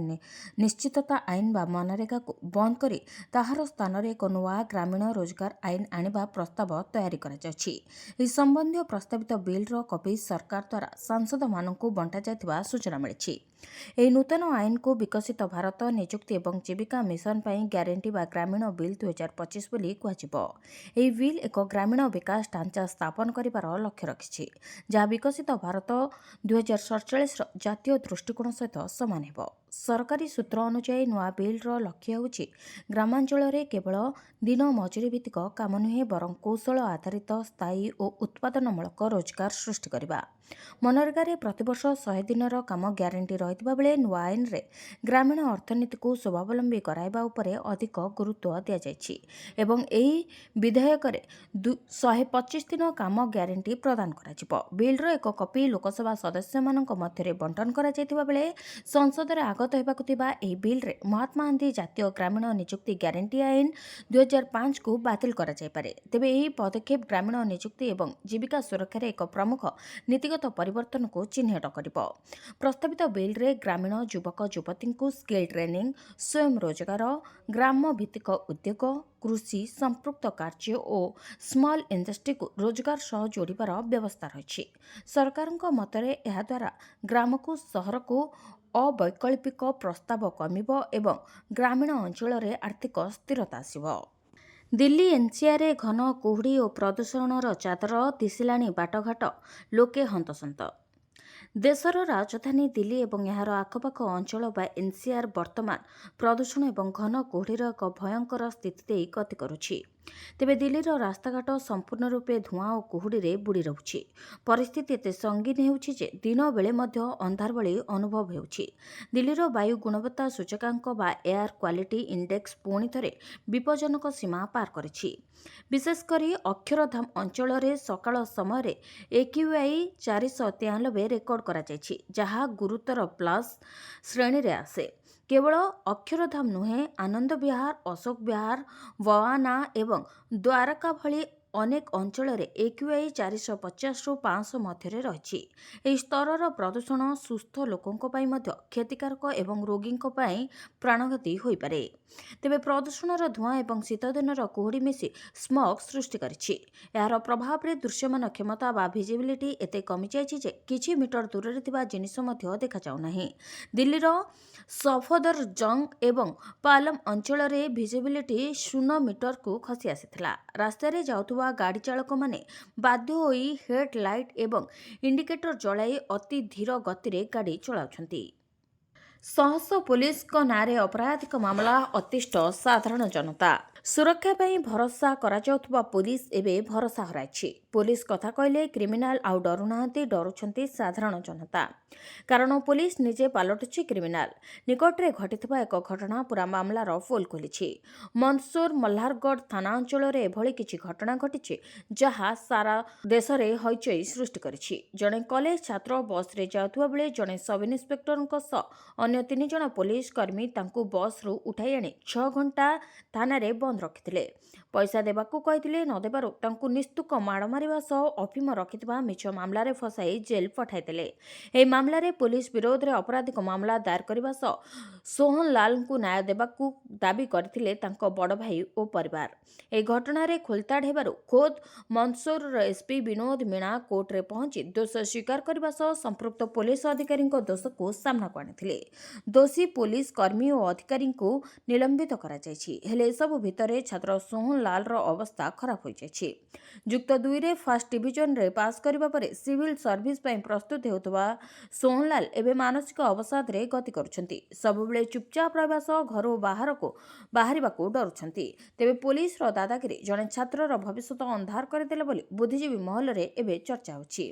ନିଶ୍ଚିତତା ଆଇନ ବା ମନରେଗାକୁ ବନ୍ଦ କରି ତାହାର ସ୍ଥାନରେ ଏକ ନୂଆ ଗ୍ରାମୀଣ ରୋଜଗାର ଆଇନ ଆଣିବା ପ୍ରସ୍ତାବ ତୈୟାରୀ କରାଯାଉଛି। ଏହି ସମ୍ବନ୍ଧୀୟ ପ୍ରସ୍ତାବିତ ବିଲ୍ର କପି ସରକାର ଦ୍ୱାରା ସାଂସଦମାନଙ୍କୁ ବଣ୍ଟାଯାଇଥିବା ସୂଚନା ମିଳିଛି। ଏହି ନୂତନ ଆଇନକୁ ବିକଶିତ ଭାରତ ନିଯୁକ୍ତି ଏବଂ ଜୀବିକା ମିଶନ ପାଇଁ ଗ୍ୟାରେଣ୍ଟି ବା ଗ୍ରାମୀଣ ବିଲ୍ 2025 ବୋଲି କୁହାଯିବ। ଏହି ବିଲ୍ ଏକ ଗ୍ରାମୀଣ ବିକାଶ ଢାଞ୍ଚା ସ୍ଥାପନ କରିବାର ଲକ୍ଷ୍ୟ ରଖିଛି, ଯାହା ବିକଶିତ ଭାରତ 2047ର ଜାତୀୟ ଦୃଷ୍ଟିକୋଣ ସହିତ ସମାନ ହେବ। ସରକାରୀ ସୂତ୍ର ଅନୁଯାୟୀ ନୂଆ ବିଲ୍ର ଲକ୍ଷ୍ୟ ହେଉଛି ଗ୍ରାମାଞ୍ଚଳରେ କେବଳ ଦିନ ମଜୁରୀ ଭିତ୍ତିକ କାମ ନୁହେଁ, ବରଂ କୌଶଳ ଆଧାରିତ ସ୍ଥାୟୀ ଓ ଉତ୍ପାଦନମୂଳକ ରୋଜଗାର ସୃଷ୍ଟି କରିବା। ମନରେଗାରେ ପ୍ରତିବର୍ଷ 100 ଦିନର କାମ ଗ୍ୟାରେଣ୍ଟି ରହିଥିବା ବେଳେ ନୂଆ ଆଇନରେ ଗ୍ରାମୀଣ ଅର୍ଥନୀତିକୁ ସ୍ୱାବଲମ୍ବୀ କରାଇବା ଉପରେ ଅଧିକ ଗୁରୁତ୍ୱ ଦିଆଯାଇଛି ଏବଂ ଏହି ବିଧେୟକରେ 125 ଦିନ କାମ ଗ୍ୟାରେଣ୍ଟି ପ୍ରଦାନ କରାଯିବ। ବିଲ୍ର ଏକ କପି ଲୋକସଭା ସଦସ୍ୟମାନଙ୍କ ମଧ୍ୟରେ ବଣ୍ଟନ କରାଯାଇଥିବା ବେଳେ ସଂସଦରେ ଆଗତ ହେବାକୁ ଥିବା ଏହି ବିଲ୍ରେ ମହାତ୍ମା ଗାନ୍ଧୀ ଜାତୀୟ ଗ୍ରାମୀଣ ନିଯୁକ୍ତି ଗ୍ୟାରେଣ୍ଟି ଆଇନ 2005କୁ ବାତିଲ କରାଯାଇପାରେ। ତେବେ ଏହି ପଦକ୍ଷେପ ଗ୍ରାମୀଣ ନିଯୁକ୍ତି ଏବଂ ଜୀବିକା ସୁରକ୍ଷାରେ ଏକ ପ୍ରମୁଖ ନୀତିଗତ ପରିବର୍ତ୍ତନକୁ ଚିହ୍ନଟ କରିବ। ପ୍ରସ୍ତାବିତ ବିଲ୍ରେ ଗ୍ରାମୀଣ ଯୁବକ ଯୁବତୀଙ୍କୁ ସ୍କିଲ୍ ଟ୍ରେନିଂ, ସ୍ୱୟଂ ରୋଜଗାର, ଗ୍ରାମ ଭିତ୍ତିକ ଉଦ୍ୟୋଗ, କୃଷି ସମ୍ପୃକ୍ତ କାର୍ଯ୍ୟ ଓ ସ୍ମଲ୍ ଇଣ୍ଡଷ୍ଟ୍ରିକୁ ରୋଜଗାର ସହ ଯୋଡ଼ିବାର ବ୍ୟବସ୍ଥା ରହିଛି। ସରକାରଙ୍କ ମତରେ ଏହାଦ୍ୱାରା ଗ୍ରାମକୁ ସହରକୁ ଅବୈକଳ୍ପିକ ପ୍ରସ୍ତାବ କମିବ ଏବଂ ଗ୍ରାମୀଣ ଅଞ୍ଚଳରେ ଆର୍ଥିକ ସ୍ଥିରତା ଆସିବ। ଦିଲ୍ଲୀ ଏନ୍ସିଆର୍ରେ ଘନ କୁହୁଡ଼ି ଓ ପ୍ରଦୂଷଣର ଚାଦର ଦିଶିଲାଣି ବାଟଘାଟ, ଲୋକେ ହନ୍ତସନ୍ତ। ଦେଶର ରାଜଧାନୀ ଦିଲ୍ଲୀ ଏବଂ ଏହାର ଆଖପାଖ ଅଞ୍ଚଳ ବା ଏନ୍ସିଆର୍ ବର୍ତ୍ତମାନ ପ୍ରଦୂଷଣ ଏବଂ ଘନ କୁହୁଡ଼ିର ଏକ ଭୟଙ୍କର ସ୍ଥିତି ଦେଇ ଗତି କରୁଛି। ତେବେ ଦିଲ୍ଲୀର ରାସ୍ତାଘାଟ ସମ୍ପୂର୍ଣ୍ଣ ରୂପେ ଧୂଆଁ ଓ କୁହୁଡ଼ିରେ ବୁଡ଼ି ରହୁଛି। ପରିସ୍ଥିତି ଏତେ ସଙ୍ଗୀନ ହେଉଛି ଯେ ଦିନ ବେଳେ ମଧ୍ୟ ଅନ୍ଧାର ଭଳି ଅନୁଭବ ହେଉଛି। ଦିଲ୍ଲୀର ବାୟୁ ଗୁଣବତ୍ତା ସୂଚକାଙ୍କ ବା ଏୟାର କ୍ୱାଲିଟି ଇଣ୍ଡେକ୍ସ ପୁଣି ଥରେ ବିପଜ୍ଜନକ ସୀମା ପାର କରିଛି। ବିଶେଷ କରି ଅକ୍ଷରଧାମ ଅଞ୍ଚଳରେ ସକାଳ ସମୟରେ AQI 493 ରେକର୍ଡ କରାଯାଇଛି, ଯାହା ଗୁରୁତର ପ୍ଲସ୍ ଶ୍ରେଣୀରେ ଆସେ। କେବଳ ଅକ୍ଷରଧାମ ନୁହେଁ, ଆନନ୍ଦ ବିହାର, ଅଶୋକ ବିହାର, ବୱାନା ଏବଂ ଦ୍ୱାରକା ଭଳି ଅନେକ ଅଞ୍ଚଳରେ AQI 450ରୁ 500 ମଧ୍ୟରେ ରହିଛି। ଏହି ସ୍ତରର ପ୍ରଦୂଷଣ ସୁସ୍ଥ ଲୋକଙ୍କ ପାଇଁ ମଧ୍ୟ କ୍ଷତିକାରକ ଏବଂ ରୋଗୀଙ୍କ ପାଇଁ ପ୍ରାଣଘାତୀ ହୋଇପାରେ। ତେବେ ପ୍ରଦୂଷଣର ଧୂଆଁ ଏବଂ ଶୀତଦିନର କୁହୁଡ଼ି ମିଶି ସ୍ମଗ୍ ସୃଷ୍ଟି କରିଛି। ଏହାର ପ୍ରଭାବରେ ଦୃଶ୍ୟମାନ କ୍ଷମତା ବା ଭିଜିବିଲିଟି ଏତେ କମିଯାଇଛି ଯେ କିଛି ମିଟର ଦୂରରେ ଥିବା ଜିନିଷ ମଧ୍ୟ ଦେଖାଯାଉନାହିଁ। ଦିଲ୍ଲୀର ସଫଦରଜଙ୍ଗ ଏବଂ ପାଲମ ଅଞ୍ଚଳରେ ଭିଜିବିଲିଟି 0 ମିଟରକୁ ଖସି ଆସିଥିଲା। ରାସ୍ତାରେ ଯାଉଥିବା ଗାଡ଼ି ଚାଳକମାନେ ବାଧ୍ୟ ହୋଇ ହେଡ୍ ଲାଇଟ୍ ଏବଂ ଇଣ୍ଡିକେଟର ଜଳାଇ ଅତି ଧୀର ଗତିରେ ଗାଡ଼ି ଚଳାଉଛନ୍ତି। ଶହ ଶହ ପୁଲିସଙ୍କ ନାଁରେ ଅପରାଧିକ ମାମଲା, ଅତିଷ୍ଠ ସାଧାରଣ ଜନତା। ସୁରକ୍ଷା ପାଇଁ ଭରସା କରାଯାଉଥିବା ପୁଲିସ ଏବେ ଭରସା ହରାଇଛି। ପୁଲିସ କଥା କହିଲେ କ୍ରିମିନାଲ ଆଉ ଡରୁନାହାନ୍ତି, ଡରୁଛନ୍ତି ସାଧାରଣ ଜନତା। କାରଣ ପୁଲିସ ନିଜେ ପାଲଟୁଛି କ୍ରିମିନାଲ। ନିକଟରେ ଘଟିଥିବା ଏକ ଘଟଣା ପୂରା ମାମଲାର ପୋଲ ଖୋଲିଛି। ମନ୍ଦସୌର ମଲ୍ହାରଗଡ଼ ଥାନା ଅଞ୍ଚଳରେ ଏଭଳି କିଛି ଘଟଣା ଘଟିଛି ଯାହା ସାରା ଦେଶରେ ହଇଚଇ ସୃଷ୍ଟି କରିଛି। ଜଣେ କଲେଜ ଛାତ୍ର ବସ୍ରେ ଯାଉଥିବା ବେଳେ ଜଣେ ସବ୍ ଇନ୍ସପେକ୍ଟରଙ୍କ ସହ ଅନ୍ୟ 3 ଜଣ ପୁଲିସ କର୍ମୀ ତାଙ୍କୁ ବସ୍ରୁ ଉଠାଇ ଆଣି 6 ଘଣ୍ଟା ଥାନାରେ ବନ୍ଦ ରଖିଥିଲେ। ପଇସା ଦେବାକୁ କହିଥିଲେ, ନ ଦେବାରୁ ତାଙ୍କୁ ନିସ୍ତୁକ ମାଡ଼ ମାରିବା ସହ ଅଫିମ ରଖିଥିବା ମିଛ ମାମଲାରେ ଫସାଇ ଜେଲ୍ ପଠାଇଥିଲେ। ଏହି ମାମଲାରେ ପୁଲିସ ବିରୋଧରେ ଅପରାଧିକ ମାମଲା ଦାୟର କରିବା ସହ ସୋହନ ଲାଲଙ୍କୁ ନ୍ୟାୟ ଦେବାକୁ ଦାବି କରିଥିଲେ ତାଙ୍କ ବଡ଼ ଭାଇ ଓ ପରିବାର। ଏହି ଘଟଣାରେ ଖୋଲତାଡ଼ ହେବାରୁ ଖୋଦ୍ ମନ୍ଦସୌରର ଏସ୍ପି ବିନୋଦ ମୀଣା କୋର୍ଟରେ ପହଞ୍ଚି ଦୋଷ ସ୍ୱୀକାର କରିବା ସହ ସମ୍ପୃକ୍ତ ପୋଲିସ ଅଧିକାରୀଙ୍କ ଦୋଷକୁ ସାମ୍ନାକୁ ଆଣିଥିଲେ। ଦୋଷୀ ପୋଲିସ କର୍ମୀ ଓ ଅଧିକାରୀଙ୍କୁ ନିଲମ୍ବିତ କରାଯାଇଛି। ହେଲେ ଏସବୁ ଭିତରେ ଛାତ୍ର ସୋହନ ଲାଲର ଅବସ୍ଥା ଖରାପ ହୋଇଯାଇଛି। ଯୁକ୍ତ 2ରେ ଫାର୍ଷ୍ଟ ଡିଭିଜନରେ ପାସ୍ କରିବା ପରେ ସିଭିଲ ସର୍ଭିସ ପାଇଁ ପ୍ରସ୍ତୁତ ହେଉଥିବା ସୋହନ ଲାଲ ଏବେ ମାନସିକ ଅବସାଦରେ ଗତି କରୁଛନ୍ତି। ସବୁବେଳେ ଚୁପଚାପ ରହିବା ସହ ଘରୁ ବାହାରିବାକୁ ଡରୁଛନ୍ତି। ତେବେ ପୋଲିସର ଦାଦାଗିରି ଜଣେ ଛାତ୍ରର ଭବିଷ୍ୟତ ଅନ୍ଧାର କରିଦେଲା ବୋଲି ବୁଦ୍ଧିଜୀବୀ ମହଲରେ ଏବେ ଚର୍ଚ୍ଚା ହେଉଛି।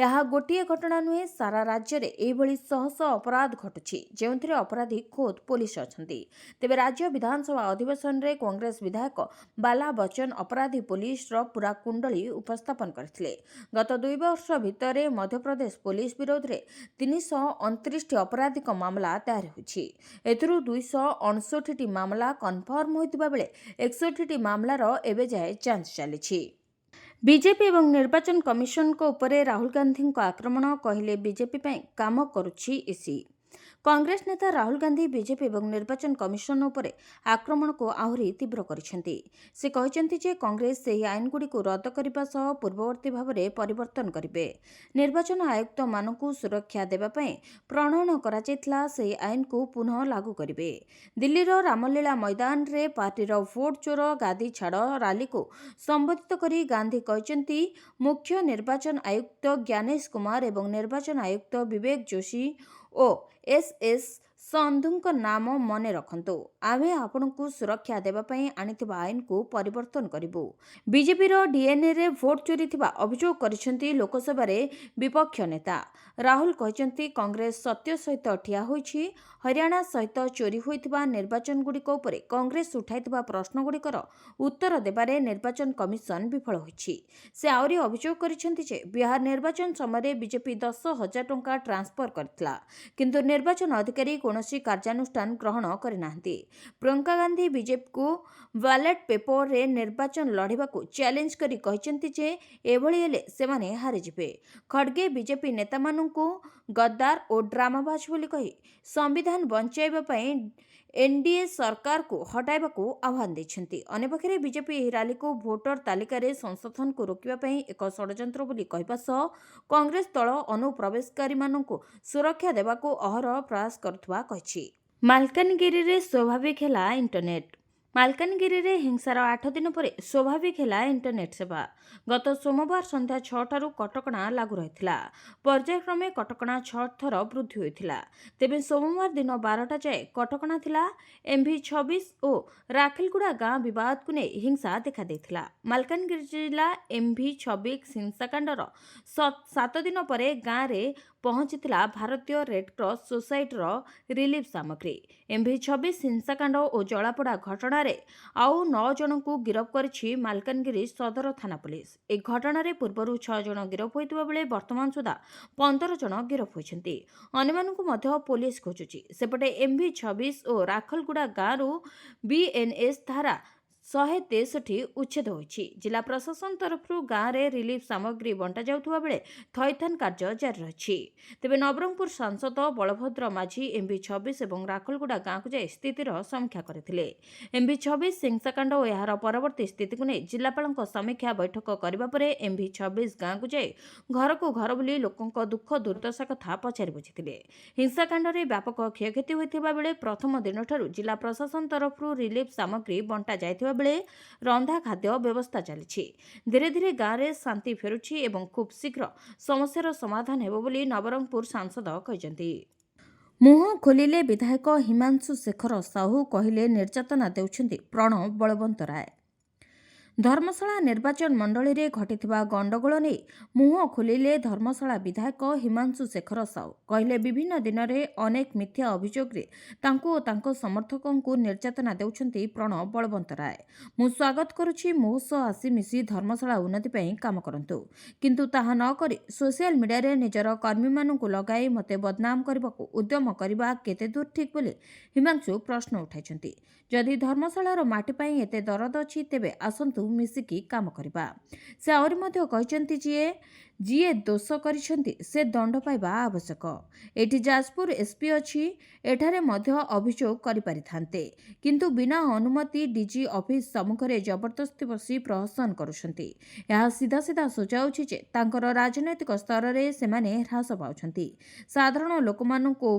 ଏହା ଗୋଟିଏ ଘଟଣା ନୁହେଁ, ସାରା ରାଜ୍ୟରେ ଏହିଭଳି ଶହ ଶହ ଅପରାଧ ଘଟୁଛି ଯେଉଁଥିରେ ଅପରାଧୀ ଖୋଦ୍ ପୋଲିସ ଅଛନ୍ତି। ତେବେ ରାଜ୍ୟ ବିଧାନସଭା ଅଧିବେଶନରେ କଂଗ୍ରେସ ବିଧାୟକ ବାଲା ବଚ୍ଚନ ଅପରାଧୀ ପୋଲିସର ପୂରା କୁଣ୍ଡଳୀ ଉପସ୍ଥାପନ କରିଥିଲେ। ଗତ 2 ବର୍ଷ ଭିତରେ ମଧ୍ୟପ୍ରଦେଶ ପୋଲିସ ବିରୋଧରେ 329ଟି ଅପରାଧିକ ମାମଲା ଦାୟର ହୋଇଛି। ଏଥିରୁ 259ଟି ମାମଲା କନଫର୍ମ ହୋଇଥିବା ବେଳେ 61ଟି ମାମଲାର ଏବେ ଯାଏଁ ଯାଞ୍ଚ ଚାଲିଛି। ବିଜେପି ଏବଂ ନିର୍ବାଚନ କମିଶନଙ୍କ ଉପରେ ରାହୁଲ ଗାନ୍ଧୀଙ୍କ ଆକ୍ରମଣ, କହିଲେ ବିଜେପି ପାଇଁ କାମ କରୁଛି ଇସି। କଂଗ୍ରେସ ନେତା ରାହୁଲ ଗାନ୍ଧୀ ବିଜେପି ଏବଂ ନିର୍ବାଚନ କମିଶନ ଉପରେ ଆକ୍ରମଣକୁ ଆହୁରି ତୀବ୍ର କରିଛନ୍ତି। ସେ କହିଛନ୍ତି ଯେ କଂଗ୍ରେସ ସେହି ଆଇନଗୁଡ଼ିକୁ ରଦ୍ଦ କରିବା ସହ ପୂର୍ବବର୍ତ୍ତୀ ଭାବରେ ପରିବର୍ତ୍ତନ କରିବେ। ନିର୍ବାଚନ ଆୟୁକ୍ତମାନଙ୍କୁ ସୁରକ୍ଷା ଦେବା ପାଇଁ ପ୍ରଣୟନ କରାଯାଇଥିଲା ସେହି ଆଇନକୁ ପୁନଃ ଲାଗୁ କରିବେ। ଦିଲ୍ଲୀର ରାମଲୀଳା ମଇଦାନରେ ପାର୍ଟିର ଭୋଟ ଚୋର ଗାଦି ଛାଡ଼ ରାଲିକୁ ସମ୍ବୋଧିତ କରି ଗାନ୍ଧୀ କହିଛନ୍ତି, ମୁଖ୍ୟ ନିର୍ବାଚନ ଆୟୁକ୍ତ ଜ୍ଞାନେଶ କୁମାର ଏବଂ ନିର୍ବାଚନ ଆୟୁକ୍ତ ବିବେକ ଯୋଶୀ ଓ ଏସ୍ ସନ୍ଧୁଙ୍କ ନାମ ମନେ ରଖନ୍ତୁ। ଆମେ ଆପଣଙ୍କୁ ସୁରକ୍ଷା ଦେବା ପାଇଁ ଆଣିଥିବା ଆଇନକୁ ପରିବର୍ତ୍ତନ କରିବୁ। ବିଜେପିର ଡିଏନ୍ଏରେ ଭୋଟ ଚୋରି ଥିବା ଅଭିଯୋଗ କରିଛନ୍ତି ଲୋକସଭାରେ ବିପକ୍ଷ ନେତା। ରାହୁଲ କହିଛନ୍ତି କଂଗ୍ରେସ ସତ୍ୟ ସହିତ ଠିଆ ହୋଇଛି। ହରିୟାଣା ସହିତ ଚୋରି ହୋଇଥିବା ନିର୍ବାଚନଗୁଡ଼ିକ ଉପରେ କଂଗ୍ରେସ ଉଠାଇଥିବା ପ୍ରଶ୍ନଗୁଡ଼ିକର ଉତ୍ତର ଦେବାରେ ନିର୍ବାଚନ କମିଶନ ବିଫଳ ହୋଇଛି। ସେ ଆହୁରି ଅଭିଯୋଗ କରିଛନ୍ତି ଯେ ବିହାର ନିର୍ବାଚନ ସମୟରେ ବିଜେପି 10,000 ଟଙ୍କା ଟ୍ରାନ୍ସଫର କରିଥିଲା, କିନ୍ତୁ ନିର୍ବାଚନ ଅଧିକାରୀ କୌଣସି କାର୍ଯ୍ୟାନୁଷ୍ଠାନ ଗ୍ରହଣ କରିନାହାନ୍ତି। ପ୍ରିୟଙ୍କା ଗାନ୍ଧୀ ବିଜେପିକୁ ବ୍ୟାଲଟ ପେପରରେ ନିର୍ବାଚନ ଲଢ଼ିବାକୁ ଚ୍ୟାଲେଞ୍ଜ କରି କହିଛନ୍ତି ଯେ ଏଭଳି ହେଲେ ସେମାନେ ହାରିଯିବେ। ଖଡ୍ଗେ ବିଜେପି ନେତାମାନଙ୍କୁ ଗଦ୍ଦାର ଓ ଡ୍ରାମାବାଜ ବୋଲି କହି ସମ୍ବିଧାନ ବଞ୍ଚାଇବା ପାଇଁ ଏନ୍ଡିଏ ସରକାରକୁ ହଟାଇବାକୁ ଆହ୍ୱାନ ଦେଇଛନ୍ତି। ଅନ୍ୟପକ୍ଷରେ ବିଜେପି ଏହି ରାଲିକୁ ଭୋଟର ତାଲିକାରେ ସଂଶୋଧନକୁ ରୋକିବା ପାଇଁ ଏକ ଷଡ଼ଯନ୍ତ୍ର ବୋଲି କହିବା ସହ କଂଗ୍ରେସ ଦଳ ଅନୁପ୍ରବେଶକାରୀମାନଙ୍କୁ ସୁରକ୍ଷା ଦେବାକୁ ଅହରହ ପ୍ରୟାସ କରୁଥିବା କହିଛି। ମାଲକାନଗିରିରେ ସ୍ୱାଭାବିକ ହେଲା ଇଣ୍ଟରନେଟ୍। ମାଲକାନଗିରିରେ ହିଂସାର 8 ଦିନ ପରେ ସ୍ୱାଭାବିକ ହେଲା ଇଣ୍ଟରନେଟ୍ ସେବା। ଗତ ସୋମବାର ସନ୍ଧ୍ୟା 6ଟାରୁ କଟକଣା ଲାଗୁ ରହିଥିଲା। ପର୍ଯ୍ୟାୟକ୍ରମେ କଟକଣା 6 ଥର ବୃଦ୍ଧି ହୋଇଥିଲା। ତେବେ ସୋମବାର ଦିନ 12ଟା ଯାଏଁ କଟକଣା ଥିଲା। MV26 ଓ ରାଖେଲଗୁଡ଼ା ଗାଁ ବିବାଦକୁ ନେଇ ହିଂସା ଦେଖାଦେଇଥିଲା। ମାଲକାନଗିରି ଜିଲ୍ଲା MV26 ହିଂସାକାଣ୍ଡର 7 ଦିନ ପରେ ଗାଁରେ ପହଞ୍ଚିଥିଲା ଭାରତୀୟ ରେଡ୍କ୍ରସ ସୋସାଇଟିର ରିଲିଫ୍ ସାମଗ୍ରୀ। MV26 ହିଂସାକାଣ୍ଡ ଓ ଜଳାପୋଡ଼ା ଘଟଣାରେ ଆଉ 9 ଜଣଙ୍କୁ ଗିରଫ କରିଛି ମାଲକାନଗିରି ସଦର ଥାନା ପୁଲିସ। ଏହି ଘଟଣାରେ ପୂର୍ବରୁ 6 ଜଣ ଗିରଫ ହୋଇଥିବା ବେଳେ ବର୍ତ୍ତମାନ ସୁଦ୍ଧା 15 ଜଣ ଗିରଫ ହୋଇଛନ୍ତି। ଅନ୍ୟମାନଙ୍କୁ ମଧ୍ୟ ପୋଲିସ ଖୋଜୁଛି। ସେପଟେ MV26 ଓ ରାଖଲଗୁଡ଼ା ଗାଁରୁ BNS ଧାରା 163 ଉଚ୍ଛେଦ ହୋଇଛି। ଜିଲ୍ଲା ପ୍ରଶାସନ ତରଫରୁ ଗାଁରେ ରିଲିଫ୍ ସାମଗ୍ରୀ ବଣ୍ଟାଯାଉଥିବା ବେଳେ ଥଇଥାନ କାର୍ଯ୍ୟ ଜାରି ରହିଛି। ତେବେ ନବରଙ୍ଗପୁର ସାଂସଦ ବଳଭଦ୍ର ମାଝୀ MV26 ଏବଂ ରାଖଲଗୁଡ଼ା ଗାଁକୁ ଯାଇ ସ୍ଥିତିର ସମୀକ୍ଷା କରିଥିଲେ। MV26 ହିଂସାକାଣ୍ଡ ଓ ଏହାର ପରବର୍ତ୍ତୀ ସ୍ଥିତିକୁ ନେଇ ଜିଲ୍ଲାପାଳଙ୍କ ସମୀକ୍ଷା ବୈଠକ କରିବା ପରେ MV26 ଗାଁକୁ ଯାଇ ଘରକୁ ଘର ବୁଲି ଲୋକଙ୍କ ଦୁଃଖ ଦୁର୍ଦ୍ଦଶା କଥା ପଚାରି ବୁଝିଥିଲେ। ହିଂସାକାଣ୍ଡରେ ବ୍ୟାପକ କ୍ଷୟକ୍ଷତି ହୋଇଥିବା ବେଳେ ପ୍ରଥମ ଦିନଠାରୁ ଜିଲ୍ଲା ପ୍ରଶାସନ ତରଫରୁ ରିଲିଫ୍ ସାମଗ୍ରୀ ବଣ୍ଟା ଯାଇଥିବା ବେଳେ ରନ୍ଧା ଖାଦ୍ୟ ବ୍ୟବସ୍ଥା ଚାଲିଛି। ଧୀରେ ଧୀରେ ଗାଁରେ ଶାନ୍ତି ଫେରୁଛି ଏବଂ ଖୁବ୍ ଶୀଘ୍ର ସମସ୍ୟାର ସମାଧାନ ହେବ ବୋଲି ନବରଙ୍ଗପୁର ସାଂସଦ କହିଛନ୍ତି। ମୁହଁ ଖୋଲିଲେ ବିଧାୟକ ହିମାଂଶୁ ଶେଖର ସାହୁ କହିଲେ ନିର୍ଯାତନା ଦେଉଛନ୍ତି ପ୍ରଣବ ବଳବନ୍ତ ରାୟ। ଧର୍ମଶାଳା ନିର୍ବାଚନ ମଣ୍ଡଳୀରେ ଘଟିଥିବା ଗଣ୍ଡଗୋଳ ନେଇ ମୁହଁ ଖୋଲିଲେ ଧର୍ମଶାଳା ବିଧାୟକ ହିମାଂଶୁ ଶେଖର ସାହୁ। କହିଲେ ବିଭିନ୍ନ ଦିନରେ ଅନେକ ମିଥ୍ୟା ଅଭିଯୋଗରେ ତାଙ୍କୁ ଓ ତାଙ୍କ ସମର୍ଥକଙ୍କୁ ନିର୍ଯାତନା ଦେଉଛନ୍ତି ପ୍ରଣବ ବଳବନ୍ତ ରାୟ। ମୁଁ ସ୍ୱାଗତ କରୁଛି ମୋ ସହ ଆସି ମିଶି ଧର୍ମଶାଳା ଉନ୍ନତି ପାଇଁ କାମ କରନ୍ତୁ, କିନ୍ତୁ ତାହା ନ କରି ସୋସିଆଲ ମିଡିଆରେ ନିଜର କର୍ମୀମାନଙ୍କୁ ଲଗାଇ ମୋତେ ବଦନାମ କରିବାକୁ ଉଦ୍ୟମ କରିବା କେତେ ଦୂର ଠିକ୍ ବୋଲି ହିମାଂଶୁ ପ୍ରଶ୍ନ ଉଠାଇଛନ୍ତି। ଯଦି ଧର୍ମଶାଳାର ମାଟି ପାଇଁ ଏତେ ଦରଦ ଅଛି ତେବେ ଆସନ୍ତୁ ମିଶିକି କାମ କରିବା। ସେ ଆହୁରି ମଧ୍ୟ କହିଛନ୍ତି ଯିଏ ଦୋଷ କରିଛନ୍ତି ସେ ଦଣ୍ଡ ପାଇବା ଆବଶ୍ୟକ। ଏଠି ଯାଜପୁର ଏସ୍ପି ଅଛି, ଏଠାରେ ମଧ୍ୟ ଅଭିଯୋଗ କରିପାରିଥାନ୍ତେ, କିନ୍ତୁ ବିନା ଅନୁମତି ଡିଜି ଅଫିସ ସମ୍ମୁଖରେ ଜବରଦସ୍ତି ବସି ପ୍ରହସନ କରୁଛନ୍ତି। ଏହା ସିଧା ସିଧା ସୂଚାଉଛି ଯେ ତାଙ୍କର ରାଜନୈତିକ ସ୍ତରରେ ସେମାନେ ହ୍ରାସ ପାଉଛନ୍ତି। ସାଧାରଣ ଲୋକମାନଙ୍କୁ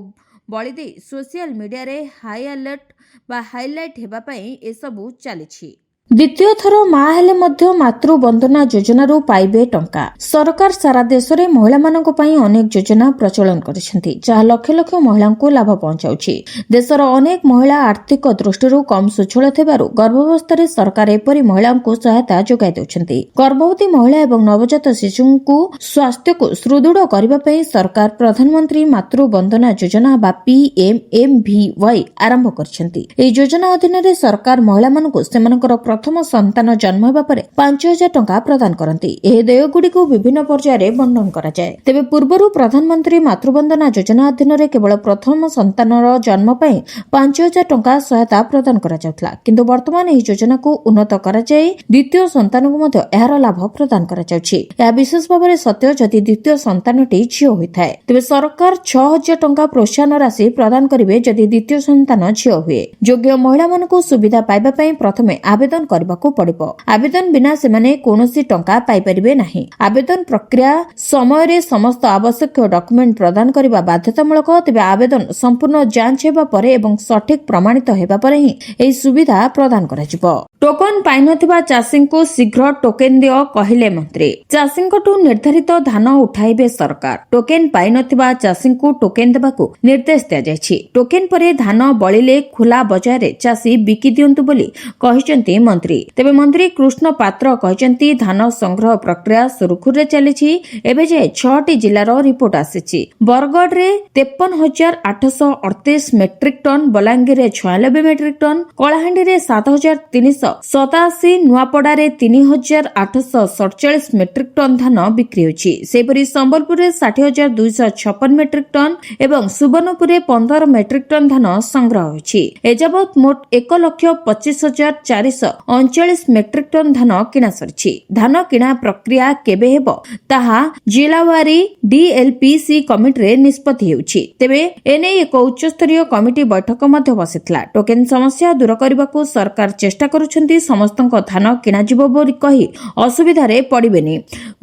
ବଳି ଦେଇ ସୋସିଆଲ ମିଡିଆରେ ହାଇଲାଇଟ୍ ହେବା ପାଇଁ ଏସବୁ ଚାଲିଛି। ଦ୍ୱିତୀୟ ଥର ମା ହେଲେ ମଧ୍ୟ ମାତୃ ବନ୍ଦନା ଯୋଜନାରୁ ପାଇବେ ଟଙ୍କା। ସରକାର ସାରା ଦେଶରେ ମହିଳାମାନଙ୍କ ପାଇଁ ଅନେକ ଯୋଜନା ପ୍ରଚଳନ କରିଛନ୍ତି, ଯାହା ଲକ୍ଷ ଲକ୍ଷ ମହିଳାଙ୍କୁ ଲାଭ ପହଞ୍ଚାଉଛି। ଦେଶର ଅନେକ ମହିଳା ଆର୍ଥିକ ଦୃଷ୍ଟିରୁ କମ୍ ସ୍ୱଚ୍ଛଳ ଥିବାରୁ ଗର୍ଭାବସ୍ଥାରେ ସରକାର ଏପରି ମହିଳାଙ୍କୁ ସହାୟତା ଯୋଗାଇ ଦେଉଛନ୍ତି। ଗର୍ଭବତୀ ମହିଳା ଏବଂ ନବଜାତ ଶିଶୁଙ୍କୁ ସ୍ୱାସ୍ଥ୍ୟକୁ ସୁଦୃଢ଼ କରିବା ପାଇଁ ସରକାର ପ୍ରଧାନମନ୍ତ୍ରୀ ମାତୃ ବନ୍ଦନା ଯୋଜନା ବା PMMVY ଆରମ୍ଭ କରିଛନ୍ତି। ଏହି ଯୋଜନା ଅଧୀନରେ ସରକାର ମହିଳାମାନଙ୍କୁ ସେମାନଙ୍କର ପ୍ରଥମ ସନ୍ତାନ ଜନ୍ମ ହେବା ପରେ 5,000 ଟଙ୍କା ପ୍ରଦାନ କରନ୍ତି। ଏହି ଦେୟଗୁଡ଼ିକୁ ବିଭିନ୍ନ ପର୍ଯ୍ୟାୟରେ ବଣ୍ଟନ କରାଯାଏ। ତେବେ ପୂର୍ବରୁ ପ୍ରଧାନମନ୍ତ୍ରୀ ମାତୃବନ୍ଦନା ଯୋଜନା ଅଧୀନରେ କେବଳ ପ୍ରଥମ ସନ୍ତାନର ଜନ୍ମ ପାଇଁ 5,000 ଟଙ୍କା ସହାୟତା ପ୍ରଦାନ କରାଯାଉଥିଲା, କିନ୍ତୁ ବର୍ତ୍ତମାନ ଏହି ଯୋଜନାକୁ ଉନ୍ନତ କରାଯାଇ ଦ୍ୱିତୀୟ ସନ୍ତାନକୁ ମଧ୍ୟ ଏହାର ଲାଭ ପ୍ରଦାନ କରାଯାଉଛି। ଏହା ବିଶେଷ ଭାବରେ ସତ୍ୟ ଯଦି ଦ୍ୱିତୀୟ ସନ୍ତାନଟି ଝିଅ ହୋଇଥାଏ। ତେବେ ସରକାର 6,000 ଟଙ୍କା ପ୍ରୋତ୍ସାହନ ରାଶି ପ୍ରଦାନ କରିବେ ଯଦି ଦ୍ୱିତୀୟ ସନ୍ତାନ ଝିଅ ହୁଏ। ଯୋଗ୍ୟ ମହିଳାମାନଙ୍କୁ ସୁବିଧା ପାଇବା ପାଇଁ ପ୍ରଥମେ ଆବେଦନ କରିବାକୁ ପଡ଼ିବ। ଆବେଦନ ବିନା ସେମାନେ କୌଣସି ଟଙ୍କା ପାଇପାରିବେ ନାହିଁ। ଆବେଦନ ପ୍ରକ୍ରିୟା ସମୟରେ ସମସ୍ତ ଆବଶ୍ୟକ ଡକୁମେଣ୍ଟ ପ୍ରଦାନ କରିବା ବାଧ୍ୟତାମୂଳକ। ତେବେ ଆବେଦନ ସମ୍ପୂର୍ଣ୍ଣ ଯାଞ୍ଚ ହେବା ପରେ ଏବଂ ସଠିକ୍ ପ୍ରମାଣିତ ହେବା ପରେ ହିଁ ଏହି ସୁବିଧା ପ୍ରଦାନ କରାଯିବ। ଟୋକନ ପାଇନଥିବା ଚାଷୀଙ୍କୁ ଶୀଘ୍ର ଟୋକେନ୍ ଦିଅ, କହିଲେ ମନ୍ତ୍ରୀ। ଚାଷୀଙ୍କଠୁ ନିର୍ଦ୍ଧାରିତ ଧାନ ଉଠାଇବେ ସରକାର। ଟୋକେନ୍ ପାଇନଥିବା ଚାଷୀଙ୍କୁ ଟୋକେନ୍ ଦେବାକୁ ନିର୍ଦ୍ଦେଶ ଦିଆଯାଇଛି। ଟୋକେନ୍ ପରେ ଧାନ ବଳିଲେ ଖୋଲା ବଜାରରେ ଚାଷୀ ବିକି ଦିଅନ୍ତୁ ବୋଲି କହିଛନ୍ତି ମନ୍ତ୍ରୀ। ତେବେ ମନ୍ତ୍ରୀ କୃଷ୍ଣ ପାତ୍ର କହିଛନ୍ତି ଧାନ ସଂଗ୍ରହ ପ୍ରକ୍ରିୟା ସୁରୁଖୁରୁରେ ଚାଲିଛି। ଏବେ ଯାଏ 6ଟି ଜିଲ୍ଲାର ରିପୋର୍ଟ ଆସିଛି। ବରଗଡ଼ରେ 53,838 ମେଟ୍ରିକ ଟନ୍, ବଲାଙ୍ଗୀରରେ 96 ମେଟ୍ରିକ ଟନ୍, କଳାହାଣ୍ଡିରେ 7,387, ନୂଆପଡାରେ 3,847 ମେଟ୍ରିକ ଟନ୍ ଧାନ ବିକ୍ରି ହେଉଛି। ସେହିପରି ସମ୍ବଲପୁରରେ 60,256 ମେଟ୍ରିକ ଟନ୍ ଏବଂ ସୁବର୍ଣ୍ଣପୁରରେ 15 ମେଟ୍ରିକ ଟନ୍ ଧାନ ସଂଗ୍ରହ ହୋଇଛି। ଏଯାବତ୍ ମୋଟ 1,25,439 ମେଟ୍ରିକ ଟନ୍ ଧାନ କିଣା ସରିଛି। ଧାନ କିଣା ପ୍ରକ୍ରିୟା କେବେ ହେବ ତାହା ଜିଲ୍ଲାୱାରୀ DLPC କମିଟିରେ ନିଷ୍ପତ୍ତି ହେଉଛି। ତେବେ ଏନେଇ ଏକ ଉଚ୍ଚସ୍ତରୀୟ କମିଟି ବୈଠକ ମଧ୍ୟ ବସିଥିଲା। ଟୋକେନ୍ ସମସ୍ୟା ଦୂର କରିବାକୁ ସରକାର ଚେଷ୍ଟା କରୁଛନ୍ତି। ସମସ୍ତଙ୍କ ଧାନ କିଣାଯିବ ବୋଲି କହି ଅସୁବିଧାରେ ପଡ଼ିବେନି।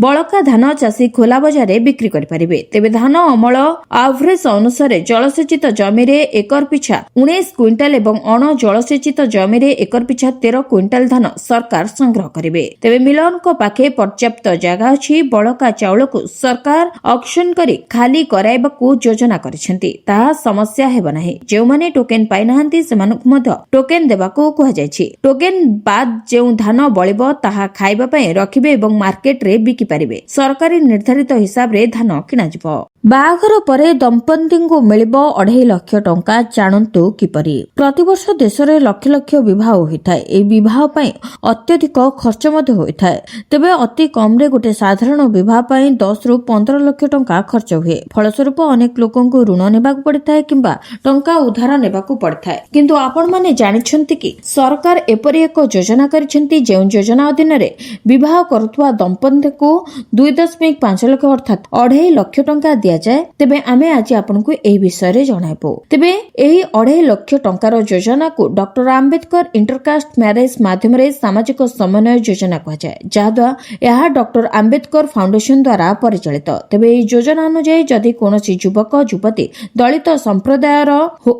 ବଳକା ଧାନ ଚାଷୀ ଖୋଲା ବଜାରରେ ବିକ୍ରି କରିପାରିବେ। ତେବେ ଧାନ ଅମଳ ଆଭରେଜ ଅନୁସାରେ ଜଳସେଚିତ ଜମିରେ ଏକର ପିଛା 19 କୁଇଣ୍ଟାଲ ଏବଂ ଅଣ ଜଳସେଚିତ ଜମିରେ ଏକର ପିଛା 13 କୁଇଣ୍ଟାଲ ଧାନ ସରକାର ସଂଗ୍ରହ କରିବେ। ତେବେ ମିଲରଙ୍କ ପାଖେ ପର୍ଯ୍ୟାପ୍ତ ଜାଗା ଅଛି। ବଳକା ଚାଉଳକୁ ସରକାର ଅକ୍ସନ କରି ଖାଲି କରାଇବାକୁ ଯୋଜନା କରିଛନ୍ତି। ତାହା ସମସ୍ୟା ହେବ ନାହିଁ। ଯେଉଁମାନେ ଟୋକେନ୍ ପାଇନାହାନ୍ତି ସେମାନଙ୍କୁ ମଧ୍ୟ ଟୋକେନ୍ ଦେବାକୁ କୁହାଯାଇଛି। ଟୋକେନ୍ ବାଦ୍ ଯେଉଁ ଧାନ ବଳିବ ତାହା ଖାଇବା ପାଇଁ ରଖିବେ ଏବଂ ମାର୍କେଟରେ ବିକିପାରିବେ। ସରକାରୀ ନିର୍ଦ୍ଧାରିତ ହିସାବରେ ଧାନ କିଣାଯିବ। ବାହାଘର ପରେ ଦମ୍ପତିଙ୍କୁ ମିଳିବ 2.5 ଲକ୍ଷ ଟଙ୍କା, ଜାଣନ୍ତୁ କିପରି। ପ୍ରତିବର୍ଷ ଦେଶରେ ଲକ୍ଷ ଲକ୍ଷ ବିବାହ ହୋଇଥାଏ। ଏହି ବିବାହ ପାଇଁ ଅତ୍ୟଧିକ ଖର୍ଚ୍ଚ ମଧ୍ୟ ହୋଇଥାଏ। ତେବେ ଅତି କମ୍ରେ ଗୋଟେ ସାଧାରଣ ବିବାହ ପାଇଁ 10 ରୁ 15 ଲକ୍ଷ ଟଙ୍କା ଖର୍ଚ୍ଚ ହୁଏ। ଫଳସ୍ୱରୂପ ଅନେକ ଲୋକଙ୍କୁ ଋଣ ନେବାକୁ ପଡ଼ିଥାଏ କିମ୍ବା ଟଙ୍କା ଉଧାର ନେବାକୁ ପଡ଼ିଥାଏ। କିନ୍ତୁ ଆପଣମାନେ ଜାଣିଛନ୍ତି କି ସରକାର ଏପରି ଏକ ଯୋଜନା କରିଛନ୍ତି ଯେଉଁ ଯୋଜନା ଅଧୀନରେ ବିବାହ କରୁଥିବା ଦମ୍ପତିଙ୍କୁ 2.5 ଲକ୍ଷ ଅର୍ଥାତ୍ 2.5 ଲକ୍ଷ ଟଙ୍କା ଦିଆଯାଏ। ତେବେ ଆମେ ଆଜି ଆପଣଙ୍କୁ ଏହି ବିଷୟରେ ଜଣାଇବୁ। ତେବେ ଏହି 2.5 ଲକ୍ଷ ଟଙ୍କାର ଯୋଜନାକୁ ଡକ୍ଟର ଆମ୍ବେଦକର ଇଣ୍ଟରକାଷ୍ଟ ମ୍ୟାରେଜ ମାଧ୍ୟମରେ ସାମାଜିକ ସମନ୍ୱୟ ଯୋଜନା କୁହାଯାଏ, ଯାହାଦ୍ୱାରା ଏହା ଡକ୍ଟର ଆମ୍ବେଦକର ଫାଉଣ୍ଡେସନ ଦ୍ୱାରା ପରିଚାଳିତ। ତେବେ ଏହି ଯୋଜନା ଅନୁଯାୟୀ ଯଦି କୌଣସି ଯୁବକ ଯୁବତୀ ଦଳିତ ସମ୍ପ୍ରଦାୟର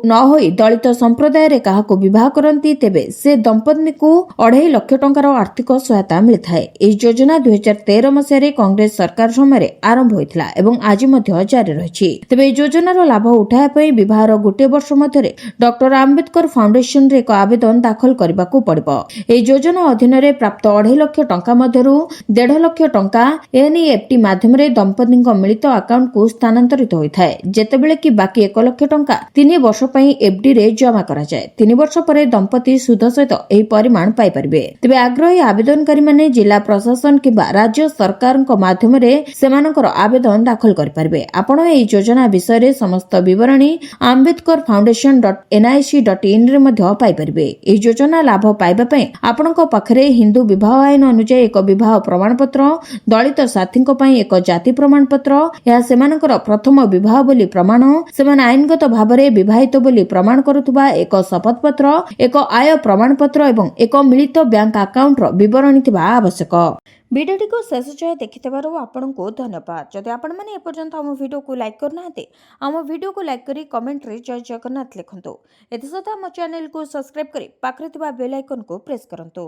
ନ ହୋଇ ଦଳିତ ସମ୍ପ୍ରଦାୟରେ କାହାକୁ ବିବାହ କରନ୍ତି ତେବେ ସେ ଦମ୍ପତିଙ୍କୁ 2.5 ଲକ୍ଷ ଟଙ୍କାର ଆର୍ଥିକ ସହାୟତା ମିଳିଥାଏ। ଏହି ଯୋଜନା 2013 ମସିହାରେ କଂଗ୍ରେସ ସରକାର ସମୟରେ ଆରମ୍ଭ ହୋଇଥିଲା ଏବଂ ଆଜି ମଧ୍ୟ ଜାରି ରହିଛି। ତେବେ ଏହି ଯୋଜନାର ଲାଭ ଉଠାଇବା ପାଇଁ ବିବାହର ଗୋଟିଏ ବର୍ଷ ମଧ୍ୟରେ ଡକ୍ଟର ଆମ୍ବେଦକର ଫାଉଣ୍ଡେସନରେ ଏକ ଆବେଦନ ଦାଖଲ କରିବାକୁ ପଡ଼ିବ। ଏହି ଯୋଜନା ଅଧୀନରେ ପ୍ରାପ୍ତ 2.5 ଲକ୍ଷ ଟଙ୍କା ମଧ୍ୟରୁ 1.5 ଲକ୍ଷ ଟଙ୍କା ଏନ୍ଇଏଫ୍ଟି ମାଧ୍ୟମରେ ଦମ୍ପତିଙ୍କ ମିଳିତ ଆକାଉଣ୍ଟକୁ ସ୍ଥାନାନ୍ତରିତ ହୋଇଥାଏ, ଯେତେବେଳେ କି ବାକି 1 ଲକ୍ଷ ଟଙ୍କା 3 ବର୍ଷ ପାଇଁ ଏଫ୍ଡିରେ ଜମା କରାଯାଏ। 3 ବର୍ଷ ପରେ ଦମ୍ପତି ସୁଧ ସହିତ ଏହି ପରିମାଣ ପାଇପାରିବେ। ତେବେ ଆଗ୍ରହୀ ଆବେଦନକାରୀମାନେ ଜିଲ୍ଲା ପ୍ରଶାସନ କିମ୍ବା ରାଜ୍ୟ ସରକାରଙ୍କ ମାଧ୍ୟମରେ ସେମାନଙ୍କର ଆବେଦନ ଦାଖଲ କରିପାରିବେ। ଆପଣ ଏହି ଯୋଜନା ବିଷୟରେ ସମସ୍ତ ବିବରଣୀ ambedkarfoundation.nic.in ରେ ମଧ୍ୟ ପାଇପାରିବେ। ଏହି ଯୋଜନା ଲାଭ ପାଇବା ପାଇଁ ଆପଣଙ୍କ ପାଖରେ ହିନ୍ଦୁ ବିବାହ ଆଇନ ଅନୁଯାୟୀ ଏକ ବିବାହ ପ୍ରମାଣପତ୍ର, ଦଳିତ ସାଥୀଙ୍କ ପାଇଁ ଏକ ଜାତି ପ୍ରମାଣପତ୍ର, ଏହା ସେମାନଙ୍କର ପ୍ରଥମ ବିବାହ ବୋଲି ପ୍ରମାଣ, ସେମାନେ ଆଇନଗତ ଭାବରେ ବିବାହିତ ବୋଲି ପ୍ରମାଣ କରୁଥିବା ଏକ ଶପଥପତ୍ର, ଏକ ଆୟ ପ୍ରମାଣପତ୍ର ଏବଂ ଏକ ମିଳିତ ବ୍ୟାଙ୍କ ଆକାଉଣ୍ଟର ବିବରଣୀ ଥିବା ଆବଶ୍ୟକ। ଭିଡ଼ିଓଟିକୁ ଶେଷ ଯାଏଁ ଦେଖିଥିବାରୁ ଆପଣଙ୍କୁ ଧନ୍ୟବାଦ। ଯଦି ଆପଣମାନେ ଏପର୍ଯ୍ୟନ୍ତ ଆମ ଭିଡ଼ିଓକୁ ଲାଇକ୍ କରୁନାହାନ୍ତି, ଆମ ଭିଡ଼ିଓକୁ ଲାଇକ୍ କରି କମେଣ୍ଟରେ ଜୟ ଜଗନ୍ନାଥ ଲେଖନ୍ତୁ। ଏଥିସହିତ ଆମ ଚ୍ୟାନେଲକୁ ସବସ୍କ୍ରାଇବ୍ କରି ପାଖରେ ଥିବା ବେଲ୍ ଆଇକନକୁ ପ୍ରେସ୍ କରନ୍ତୁ।